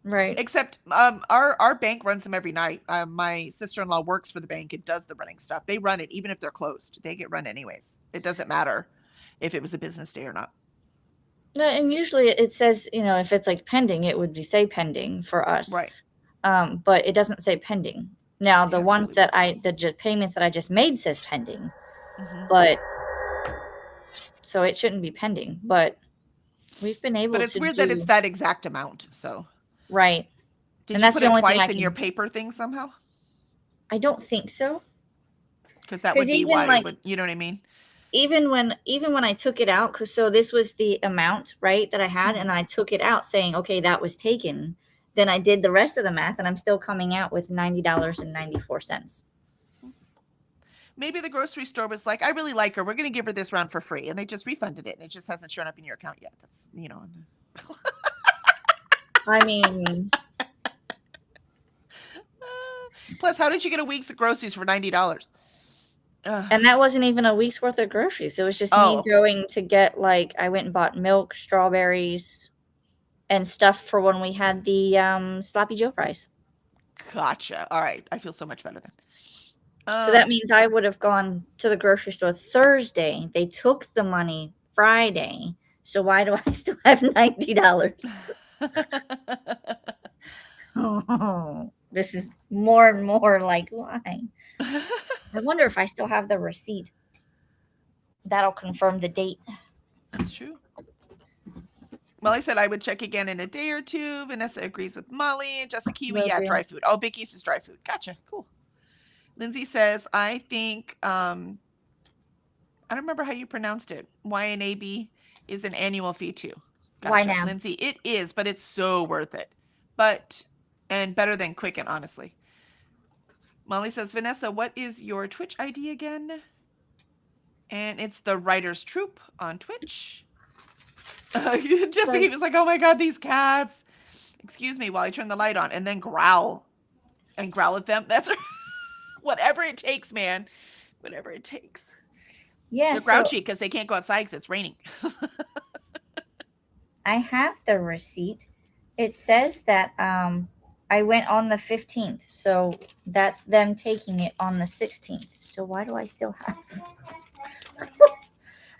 Right. Except our bank runs them every night. My sister-in-law works for the bank and does the running stuff. They run it even if they're closed. They get run anyways. It doesn't matter if it was a business day or not. No, and usually it says, if it's like pending, it would say pending for us. Right. But it doesn't say pending. Now the Yeah, it's ones really that the payments that I just made says pending, Mhm. but so it shouldn't be pending. But we've been able But to it's weird that it's that exact amount. So right. did And you that's put the it only thing twice I in your can. paper thing somehow? I don't think so. Because that 'Cause would be even, why like it would, you know what I mean? even when I took it out, because so this was the amount, right, that I had, Mhm. and I took it out saying, okay, that was taken. Then I did the rest of the math, and I'm still coming out with $90.94. Maybe the grocery store was like, I really like her. We're going to give her this round for free. And they just refunded it. And it just hasn't shown up in your account yet. That's, I mean, Plus, how did you get a week's groceries for $90? and that wasn't even a week's worth of groceries. It was just me Oh, going to get, I went and bought milk, strawberries, and stuff for when we had the Sloppy Joe fries. gotcha. All right. I feel so much better then. So that means I would have gone to the grocery store Thursday. They took the money Friday. So why do I still have $90? Oh, this is more and more like, why? I wonder if I still have the receipt. That'll confirm the date. That's true. Molly said I would check again in a day or two. Vanessa agrees with Molly. Jessica Kiwi, yeah, dry food. Oh, Bicky's is dry food. Gotcha. Cool. Lindsay says, I think, I don't remember how you pronounced it. YNAB is an annual fee too. Gotcha. Why now? Lindsay, it is, but it's so worth it. And better than Quicken, honestly. Molly says, Vanessa, what is your Twitch ID again? And it's the Writers Troop on Twitch. Jessica was like, oh my God, these cats. Excuse me while I turn the light on and then growl. And growl at them. That's whatever it takes, man. Whatever it takes. Yeah. They're grouchy because they can't go outside because it's raining. I have the receipt. It says that I went on the 15th. So that's them taking it on the 16th. So why do I still have?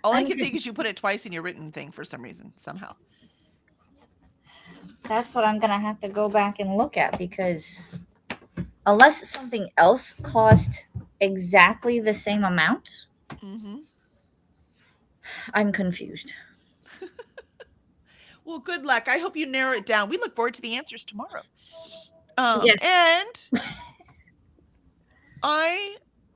All I can think is you put it twice in your written thing for some reason, somehow. That's what I'm going to have to go back and look at, because unless something else cost exactly the same amount, I'm confused. Well, good luck. I hope you narrow it down. We look forward to the answers tomorrow. Yes. And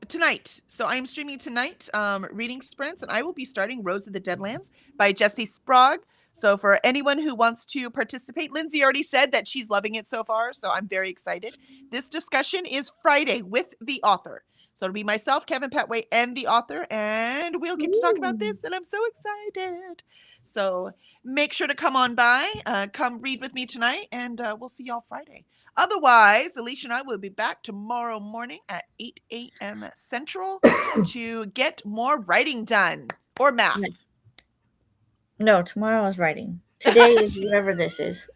tonight. So I'm streaming tonight, reading sprints, and I will be starting Rose of the Deadlands by Jessie Sprague. So for anyone who wants to participate, Lindsay already said that she's loving it so far, so I'm very excited. This discussion is Friday with the author. So it'll be myself, Kevin Petway, and the author, and we'll get to talk about this, and I'm so excited. So make sure to come on by, come read with me tonight, and we'll see y'all Friday. Otherwise, Alicia and I will be back tomorrow morning at 8 a.m. Central to get more writing done, or math. Yes. No, tomorrow is writing. Today is whatever this is.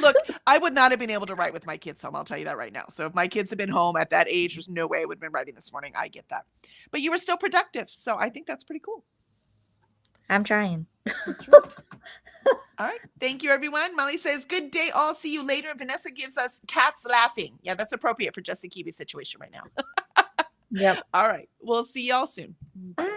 Look, I would not have been able to write with my kids home. I'll tell you that right now. So if my kids had been home at that age, there's no way I would have been writing this morning. I get that. But you were still productive. So I think that's pretty cool. I'm trying. That's right. All right. Thank you, everyone. Molly says, good day. All see you later. And Vanessa gives us cats laughing. Yeah, that's appropriate for Jessica Kiwi's situation right now. Yep. All right. We'll see y'all soon. Bye.